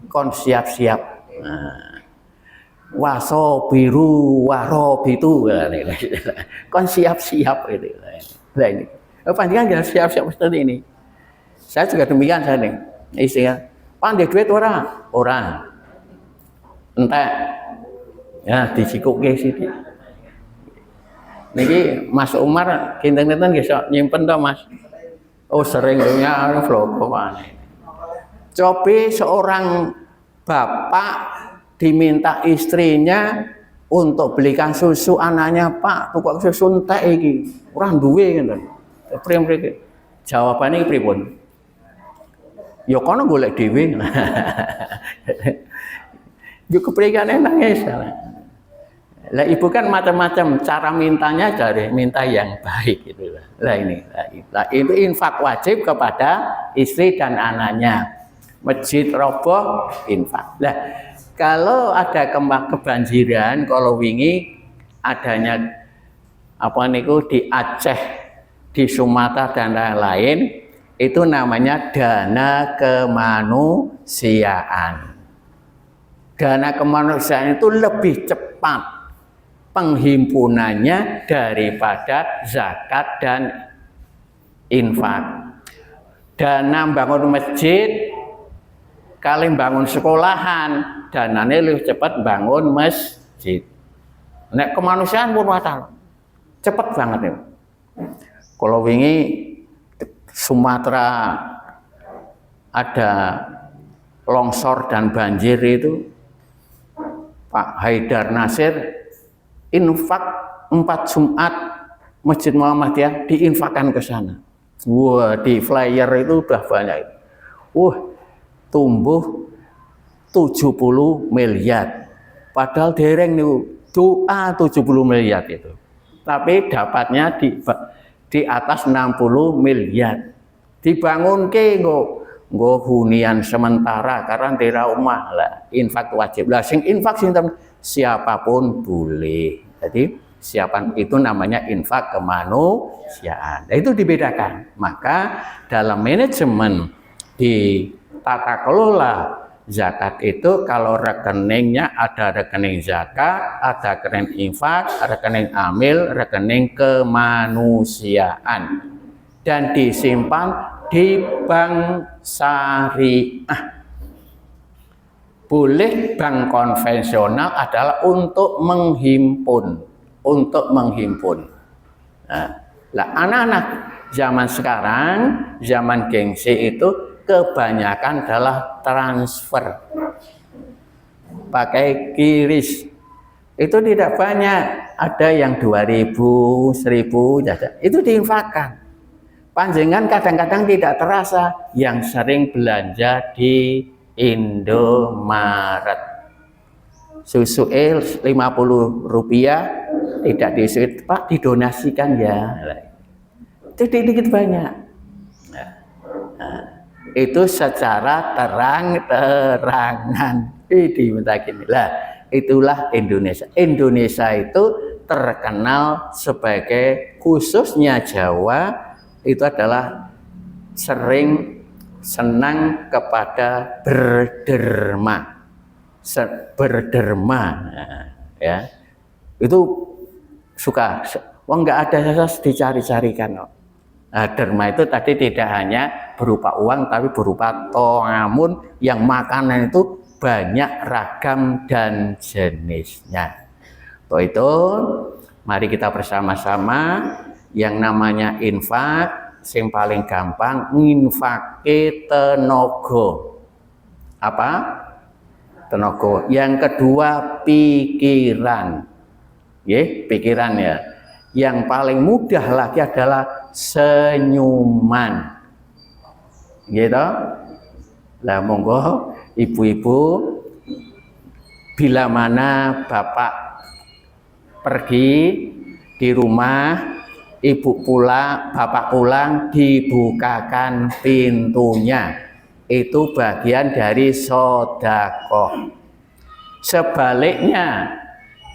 Kon siap-siap. Nah, waso biru waro bitu, kon siap-siap itu. Nah ini, panjenengan jangan siap-siap seperti ini. Saya juga demikian saya nih. Istilah, pandai duit orang, entek. Ya dicikuke sithik. Niki Mas Umar kinten-kinten nggih sok nyimpen to Mas. Oh sering dunya vlog maneh. Cobi seorang bapak diminta istrinya untuk belikan susu anaknya, Pak, tukang susu entek iki. Ora duwe ngoten. Pripun? Jawabane pripun? Ya kono golek dhewe. Yo kepriyane nangis. Lah ibu kan macam-macam cara mintanya, dari minta yang baik gitu lah ini. Lah itu infak wajib kepada istri dan anaknya. Masjid roboh infak. Lah kalau ada kebanjiran, kalau wingi adanya apa niku di Aceh, di Sumatera dan lain-lain, itu namanya dana kemanusiaan. Dana kemanusiaan itu lebih cepat penghimpunannya daripada zakat dan infak. Dana bangun masjid kali bangun sekolahan, dananya lebih cepat bangun masjid. Nek kemanusiaan pun watal cepat banget ya. Kalau wingi Sumatera ada longsor dan banjir itu, Pak Haidar Nasir infak 4 Jumat Masjid Muhammadiyah diinfakkan ke sana. Wah, di flyer itu udah banyak. Tumbuh 70 miliar. Padahal dereng niku doa 70 miliar itu. Tapi dapatnya di atas 60 miliar. Dibangunke nggo hunian sementara karena di rumah lah, infak wajib. Lah sing infak sinten? Siapapun boleh. Jadi siapa itu namanya infak kemanusiaan. Nah, itu dibedakan. Maka dalam manajemen di tata kelola zakat itu kalau rekeningnya ada rekening zakat, ada rekening infak, rekening amil, rekening kemanusiaan dan disimpan di bank syariah. Boleh bank konvensional adalah untuk menghimpun, Nah, anak-anak zaman sekarang, zaman gengsi itu kebanyakan adalah transfer, pakai kiris. Itu tidak banyak, ada yang 2.000, 1.000, itu diinfakkan. Panjenengan kadang-kadang tidak terasa, yang sering belanja di Indomaret. Susu Rp50 tidak disuit, Pak didonasikan ya. Itu dikit banyak. Itu secara terang-terangan diminta gini. Lah, itulah Indonesia. Indonesia itu terkenal sebagai, khususnya Jawa, itu adalah senang kepada berderma, ya itu suka. Nggak ada sesuatu dicari-carikan. Nah, derma itu tadi tidak hanya berupa uang, tapi berupa toamun yang makanan itu banyak ragam dan jenisnya. Untuk itu, mari kita bersama-sama yang namanya infak, yang paling gampang nginfake tenaga. Apa? Tenaga. Yang kedua pikiran. Pikiran ya. Yang paling mudah lagi adalah senyuman. Gitu. Lah monggo ibu-ibu, bila mana bapak pergi di rumah, bapak pulang, dibukakan pintunya. Itu bagian dari sedekah. Sebaliknya,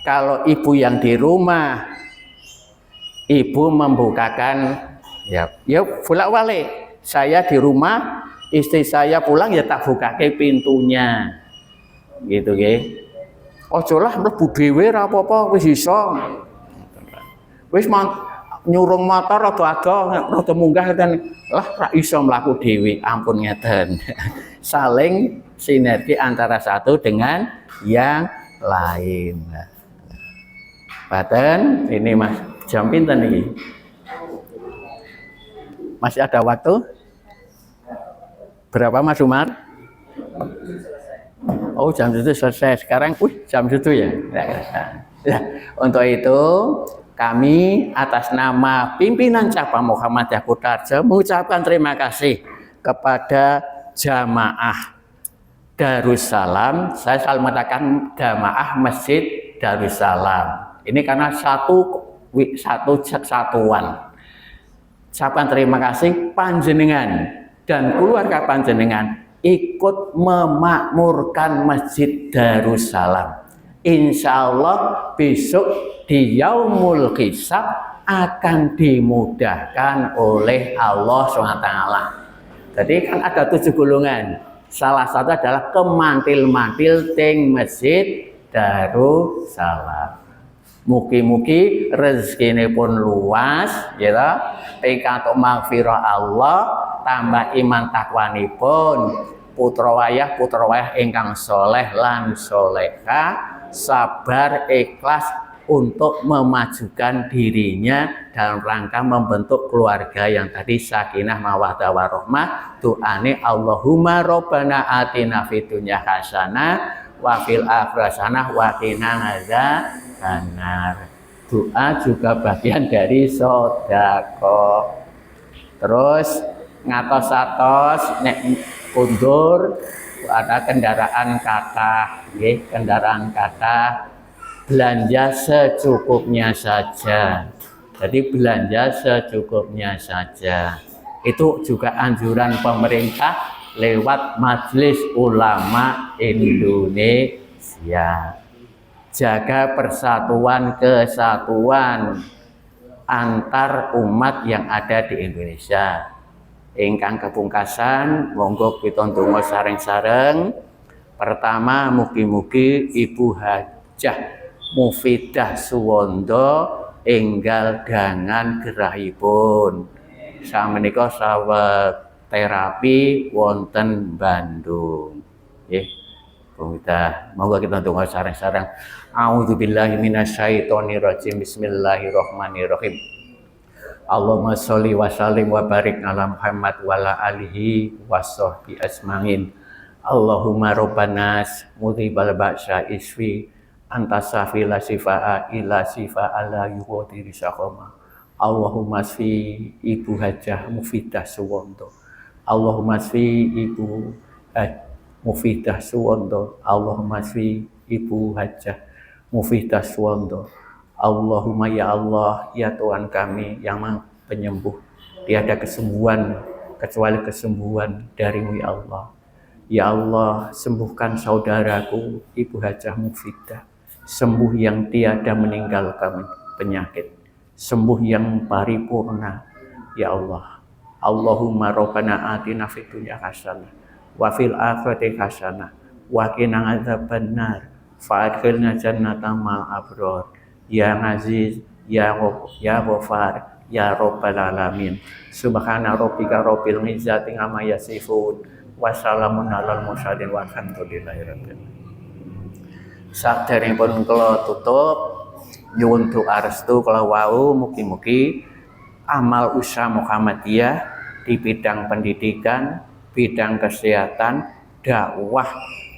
kalau ibu yang di rumah, ibu membukakan ya bolak-balik. Saya di rumah, istri saya pulang ya tak buka ke pintunya. Gitu nggih. Aja lah mlebu dhewe ra apa-apa wis iso. Wis nyurung motor rada munggah kan lah ra iso mlaku dhewe, ampun ngeten. Saling sinergi antara satu dengan yang lain. Baten ini Mas, jam pinten iki? Masih ada waktu? Berapa Mas Umar? Oh jam itu selesai. Sekarang jam itu ya. Untuk itu kami atas nama pimpinan cabang Muhammadiyah Kutarjo mengucapkan terima kasih kepada jamaah Darussalam. Saya selalu mengatakan jamaah Masjid Darussalam. Ini karena satu satuan. Ucapan terima kasih panjenengan dan keluarga panjenengan ikut memakmurkan Masjid Darussalam. Insya Allah besok di Yaumul Hisab akan dimudahkan oleh Allah SWT. Jadi kan ada 7 golongan. Salah satu adalah kemantil-mantil ting Masjid Darussalam. Mugi-mugi rezekine pun luas, ya, pikantuk maghfirah Allah, tambah iman takwanipun, putra wayah ingkang soleh lan soleha, sabar ikhlas untuk memajukan dirinya dalam rangka membentuk keluarga yang tadi sakinah mawaddah warahmah. Doane Allahumma Rabbana atina fid dunya hasanah wa fil akhirati hasanah wa qina adzabannar. Doa juga bagian dari sedekah. Terus ngatos-atos nek kundur ada kendaraan kathah, nggih, kendaraan kathah, belanja secukupnya saja. Jadi belanja secukupnya saja. Itu juga anjuran pemerintah lewat Majelis Ulama Indonesia. Jaga persatuan kesatuan antar umat yang ada di Indonesia. Ingkang kepungkasan, monggo kita ndonga sareng-sareng. Pertama, mugi-mugi Ibu Hajah Mufidah Suwondo enggal gangan gerahipun. Samenika saweg terapi wonten Bandung. Nggih. Pemirsa, monggo kita ndonga sareng-sareng. A'udzubillahi minasyaitonirrajim. Bismillahirrahmanirrahim. Allahumma sholli wa sallim wa barik ala Muhammad wa ala alihi washabbi asmain. Allahumma rabbanas mudhibal ba'sa isfi anta safi la sifaa ila sifa ala yuwadiri syakoma. Allahumma sfi Ibu Hajah Mufidah Suwondo. Allahumma sfi Ibu Mufidah Suwondo. Allahumma sfi Ibu Hajah Mufidah Suwondo. Allahumma ya Allah, ya Tuhan kami yang penyembuh, tiada kesembuhan kecuali kesembuhan dari-Mu ya Allah. Ya Allah, sembuhkan saudaraku Ibu Hajah Mufidah, sembuh yang tiada meninggalkan penyakit, sembuh yang paripurna ya Allah. Allahumma Rabbana atina fid dunya hasanah wa fil akhirati hasanah wa qina adzabannar fa'adkhilna jannata ma'al abrar. Ya Aziz, ya Ghafar, ya Rabbal Alamin. Subhana rabbika rabbil izzati amma yasifun Wassalamun alal mursalin walhamdulillahirabbil alamin. Saderengipun kula tutup nyuwun doa restu kula wau mugi-mugi amal usaha Muhammadiyah di bidang pendidikan, bidang kesehatan, dakwah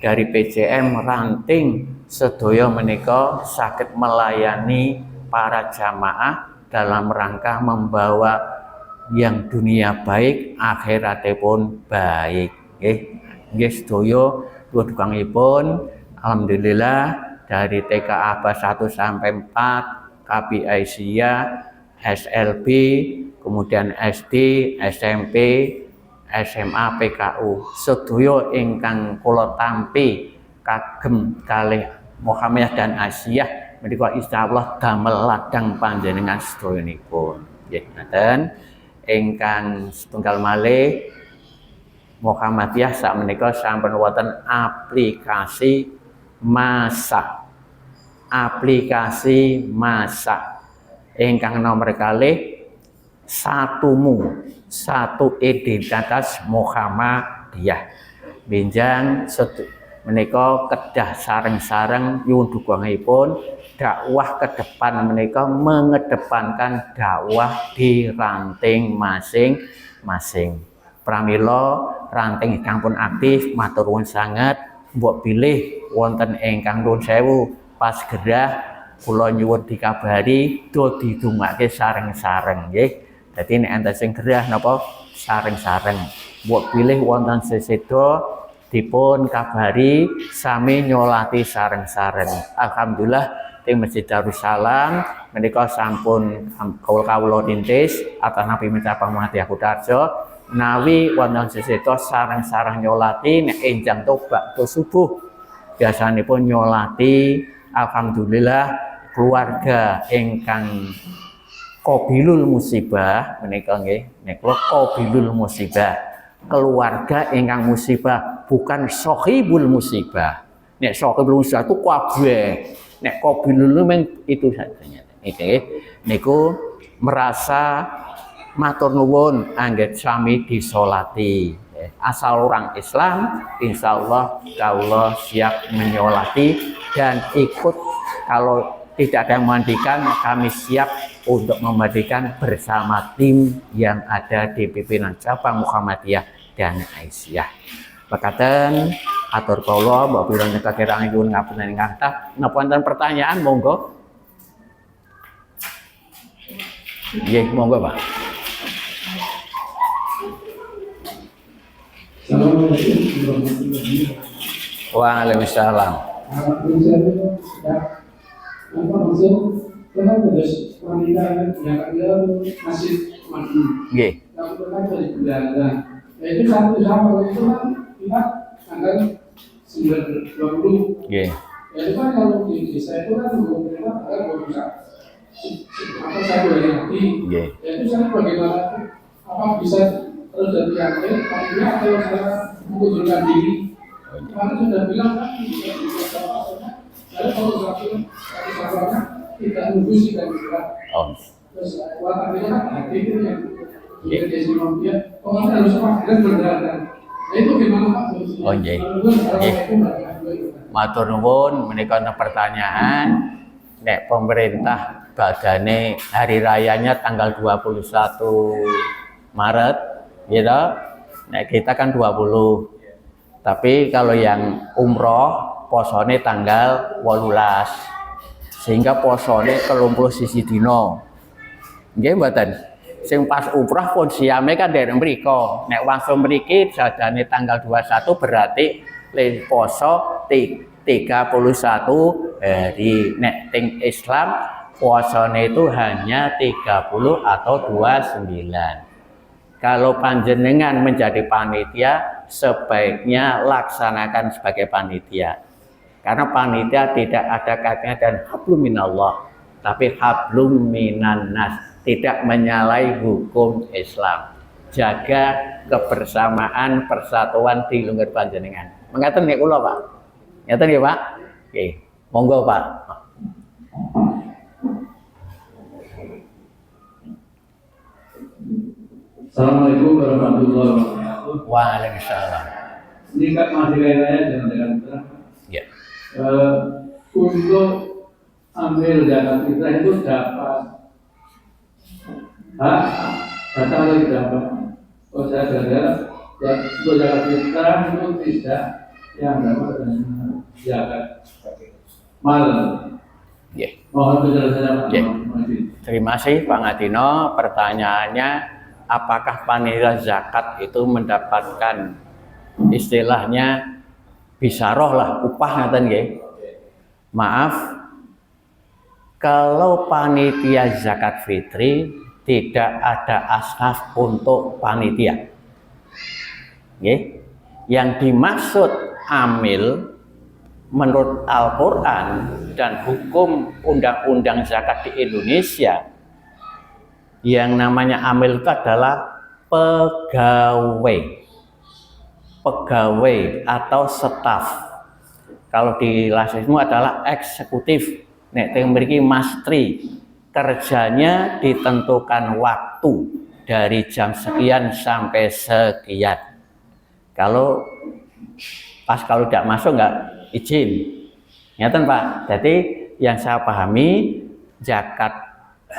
dari PJM ranting sedaya menika saged melayani para jamaah dalam rangka membawa yang dunia baik, akhiratipun pun baik. Nggih sedaya dukangipun alhamdulillah dari TK Aba 1 sampai 4, KPI Aisyah, SLB, kemudian SD, SMP, SMA, PKU. Sedaya ingkang kula tampi kagem kalih Muhammadiyah dan Aisyah menika insyaallah damel ladang panjenengan sedayanipun. Nggih, ngaten. Ingkang setunggal malih Muhammadiyah sakmenika sampun wonten aplikasi masak. Aplikasi masak. Ingkang nomor kalih satumu, satu identitas Muhammadiyah. Benjang menika kedah sareng-sareng nyuwun dukungipun dakwah ke depan menika mengedepankan dakwah di ranting masing-masing. Pramila ranting ingkang pun aktif matur nuwun sanget mbok pilih wonten ingkang nuwun sewu pas gerah kula nyuwun dikabari do didumake sareng-sareng nggih. Dadi nek enten sing gerah napa sareng-sareng mbok pilih wonten sesedo dipun kabari sami nyolati sareng-sareng. Alhamdulillah teng Masjid Darussalam menika sampun kawula nintis atas nabi Cabang Muhammadiyah Kutarjo nawi wonten sesedo sareng-sareng nyolati nek enjang tobat to subuh biasanipun nyolati. Alhamdulillah keluarga ingkang qabilul musibah menika nggih nek qabilul musibah keluarga ingkang musibah bukan sohibul musibah. Nek sohibul musibah itu kabeh. Nek qabilul itu saja. Niku merasa matur nuwun anggen sami disolati. Asal orang Islam, insyaallah kawula siap menyolati dan ikut. Kalau tidak ada yang memandikan, kami siap untuk memandikan bersama tim yang ada di pimpinan cabang Muhammadiyah dan Aisyah. Mekaten atur kula mbok pira kirang nyuwun ngapunten ingkang kathah. Napa wonten pertanyaan monggo? Nggih, monggo, Pak. Waalaikumsalam. Apa maksud kan terus wanita yang ada masih mati. Nggih. Yang pernah dari Belanda. Itu satu sama itu kan kita tanggal 9/20. Nggih. Ya itu kan kalau di desa itu kan pemerintah tanggal 21. Apa satu hari nanti. Nggih. Ya itu saya bagaimana apa bisa terus dari yang lain atau saya mengundurkan diri. Kemarin sudah bilang kan bisa lalu kalau sahabatnya tidak nunggu sih dan juga. Terus watak itu kan hati itu yang jadi dia orang harus pakai berdarah. Nah itu gimana Pak? Oh nggih. Matur nuwun menika ana pertanyaan nek pemerintah badane hari rayanya tanggal 21 Maret gitu. Nek kita kan 20. Tapi kalau yang umroh posone tanggal 18 sehingga posone 30 sisi dino nggih mboten sing pas umrah pun siame kan dereng mriko nek langsung mriki jadane tanggal 21 berarti le poso 31 hari nek ting Islam puasane itu hanya 30 atau 29. Kalau panjenengan menjadi panitia sebaiknya laksanakan sebagai panitia. Karena panitia tidak ada kaitannya dan hablum minallah, tapi hablum minan nas, tidak menyalahi hukum Islam. Jaga kebersamaan, persatuan di lungguh panjenengan. Mengaten nek kula, Pak. Ngaten nggih, Pak? Nggih. Monggo, Pak. Assalamualaikum warahmatullahi wabarakatuh. Waalaikumsalam. Ini kan masih kaitannya dengan Ya. Untuk ambil zakat fitrah itu dapat hak datang lagi dapat. Oh saya sadar untuk zakat fitrah itu tidak yang dapat zakat mal. Ya. Mohon penjelasannya Pak. Ya. Terima kasih Pak Ngadino. Pertanyaannya, apakah panitia zakat itu mendapatkan istilahnya bisaroh lah, upah ngaten nggih? Maaf, kalau panitia zakat fitri tidak ada asnaf untuk panitia. Nggih. Yang dimaksud amil menurut Al-Quran dan hukum undang-undang zakat di Indonesia, yang namanya amil itu adalah pegawai atau staf. Kalau di Lasismu adalah eksekutif. Nek yang memiliki mastri, kerjanya ditentukan waktu dari jam sekian sampai sekian. Kalau tidak masuk nggak izin. Nyata Pak. Jadi yang saya pahami, zakat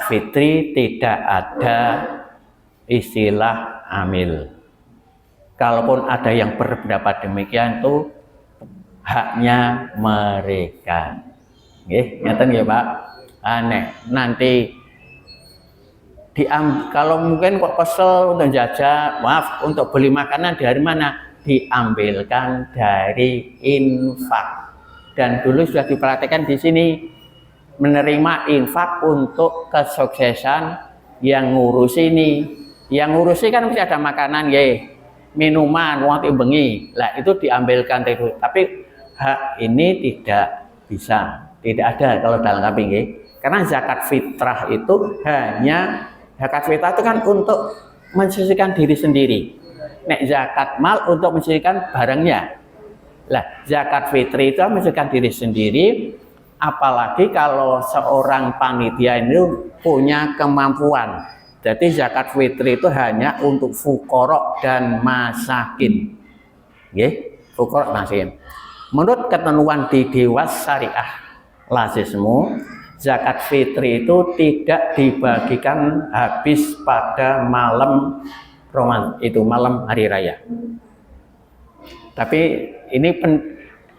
fitri tidak ada istilah amil. Kalaupun ada yang berpendapat demikian, itu haknya mereka. Nyata nggih Pak. Aneh. Nanti kalau mungkin kok kesel untuk jajan, maaf, untuk beli makanan dari mana? Diambilkan dari infak. Dan dulu sudah diperhatikan di sini, menerima infak untuk kesuksesan yang ngurus ini. Yang ngurusi kan mesti ada makanan ya, minuman, waktu bengi. Lah itu diambilkan itu. Tapi hak ini tidak bisa, tidak ada kalau dalam kami ya. Karena zakat fitrah itu hanya zakat fitrah itu kan untuk mensucikan diri sendiri. Nek zakat mal untuk mensucikan barangnya. Lah, zakat fitri itu mensucikan diri sendiri, apalagi kalau seorang panitia itu punya kemampuan. Jadi zakat fitri itu hanya untuk fuqara dan masakin. Nggih, fuqara masakin. Menurut ketentuan di Dewas Syariah Lasismu, zakat fitri itu tidak dibagikan habis pada malam malam hari raya. Tapi ini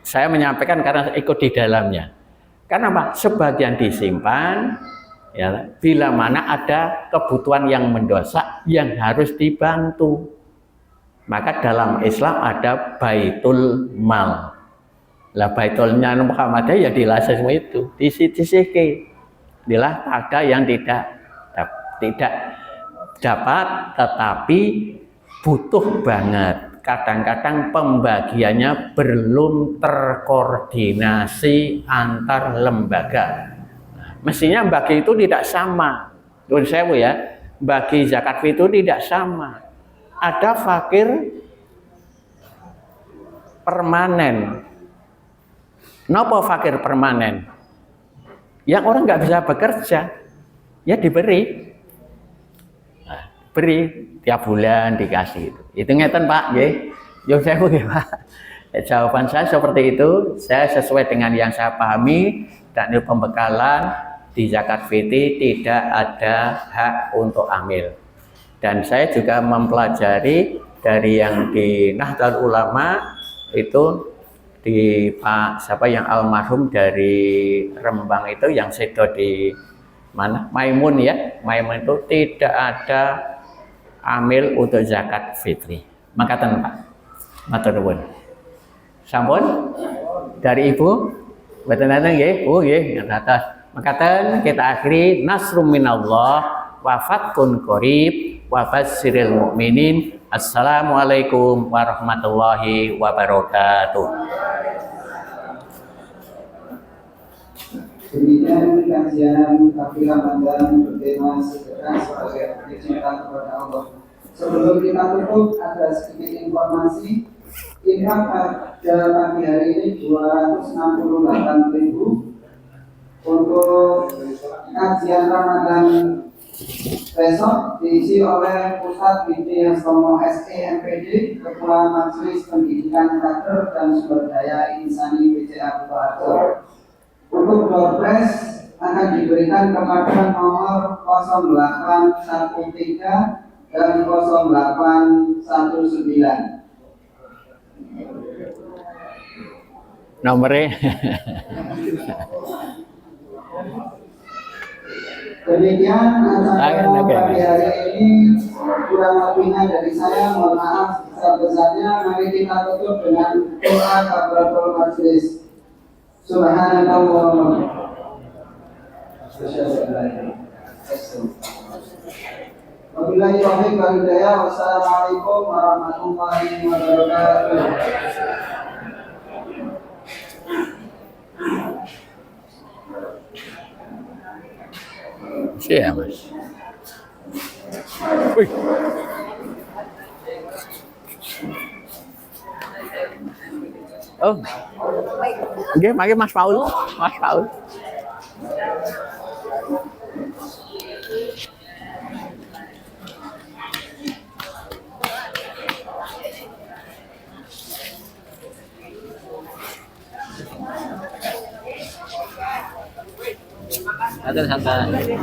saya menyampaikan karena ikut di dalamnya. Karena Pak, sebagian disimpan, ya, bila mana ada kebutuhan yang mendesak yang harus dibantu. Maka dalam Islam ada baitul mal. Lah baitulnya Muhammadiyah ya dilasih semua itu, disisihke. Dilah ada yang tidak dapat tetapi butuh banget. Kadang-kadang pembagiannya belum terkoordinasi antar lembaga. Mestinya bagi itu tidak sama. Nuwun sewu ya, bagi zakat itu tidak sama. Ada fakir permanen. Napa fakir permanen? Yang orang nggak bisa bekerja, ya diberi. Beri tiap bulan dikasih itu ngeten Pak nggih. Yo saya Pak. Jawaban saya seperti itu. Saya sesuai dengan yang saya pahami dan itu pembekalan di zakat fitri tidak ada hak untuk amil. Dan saya juga mempelajari dari yang di Nahdlatul Ulama itu di Pak siapa yang almarhum dari Rembang itu yang sedo di mana Maimun ya. Maimun itu tidak ada amil untuk zakat fitri. Makaten Pak. Matur nuwun. Sampun dari Ibu mboten nenten nggih? Oh nggih, ngatos. Makaten kita akhiri nasrum minallah wa fathun qarib wa basyiril mukminin. Assalamualaikum warahmatullahi wabarakatuh. Demikian kajian Kafir Ramadan bertema sedekah sebagai bukti cinta kepada Allah. Sebelum kita tutup, ada sedikit informasi. Infak pada pagi hari ini 268.000 untuk kajian Ramadan besok diisi oleh Ustadz Bidi Hastomo SE MPD, Ketua Majelis Pendidikan Kader dan Sumber Daya Insani BCA Kutoarjo. Untuk door prize akan diberikan kepada nomor 0813 dan 0819. Nomornya. Demikian acara pagi hari ini, kurang lebihnya dari saya, mohon maaf sebesar-besarnya. Mari kita tutup dengan doa kafaratul majelis. Subhanallah. Wabillahi taufiq wal hidayah. Wassalamualaikum warahmatullahi wabarakatuh. Siap, Mas. Wih. Oh. Oke, mari Mas Paul. Mas Paul. Santai.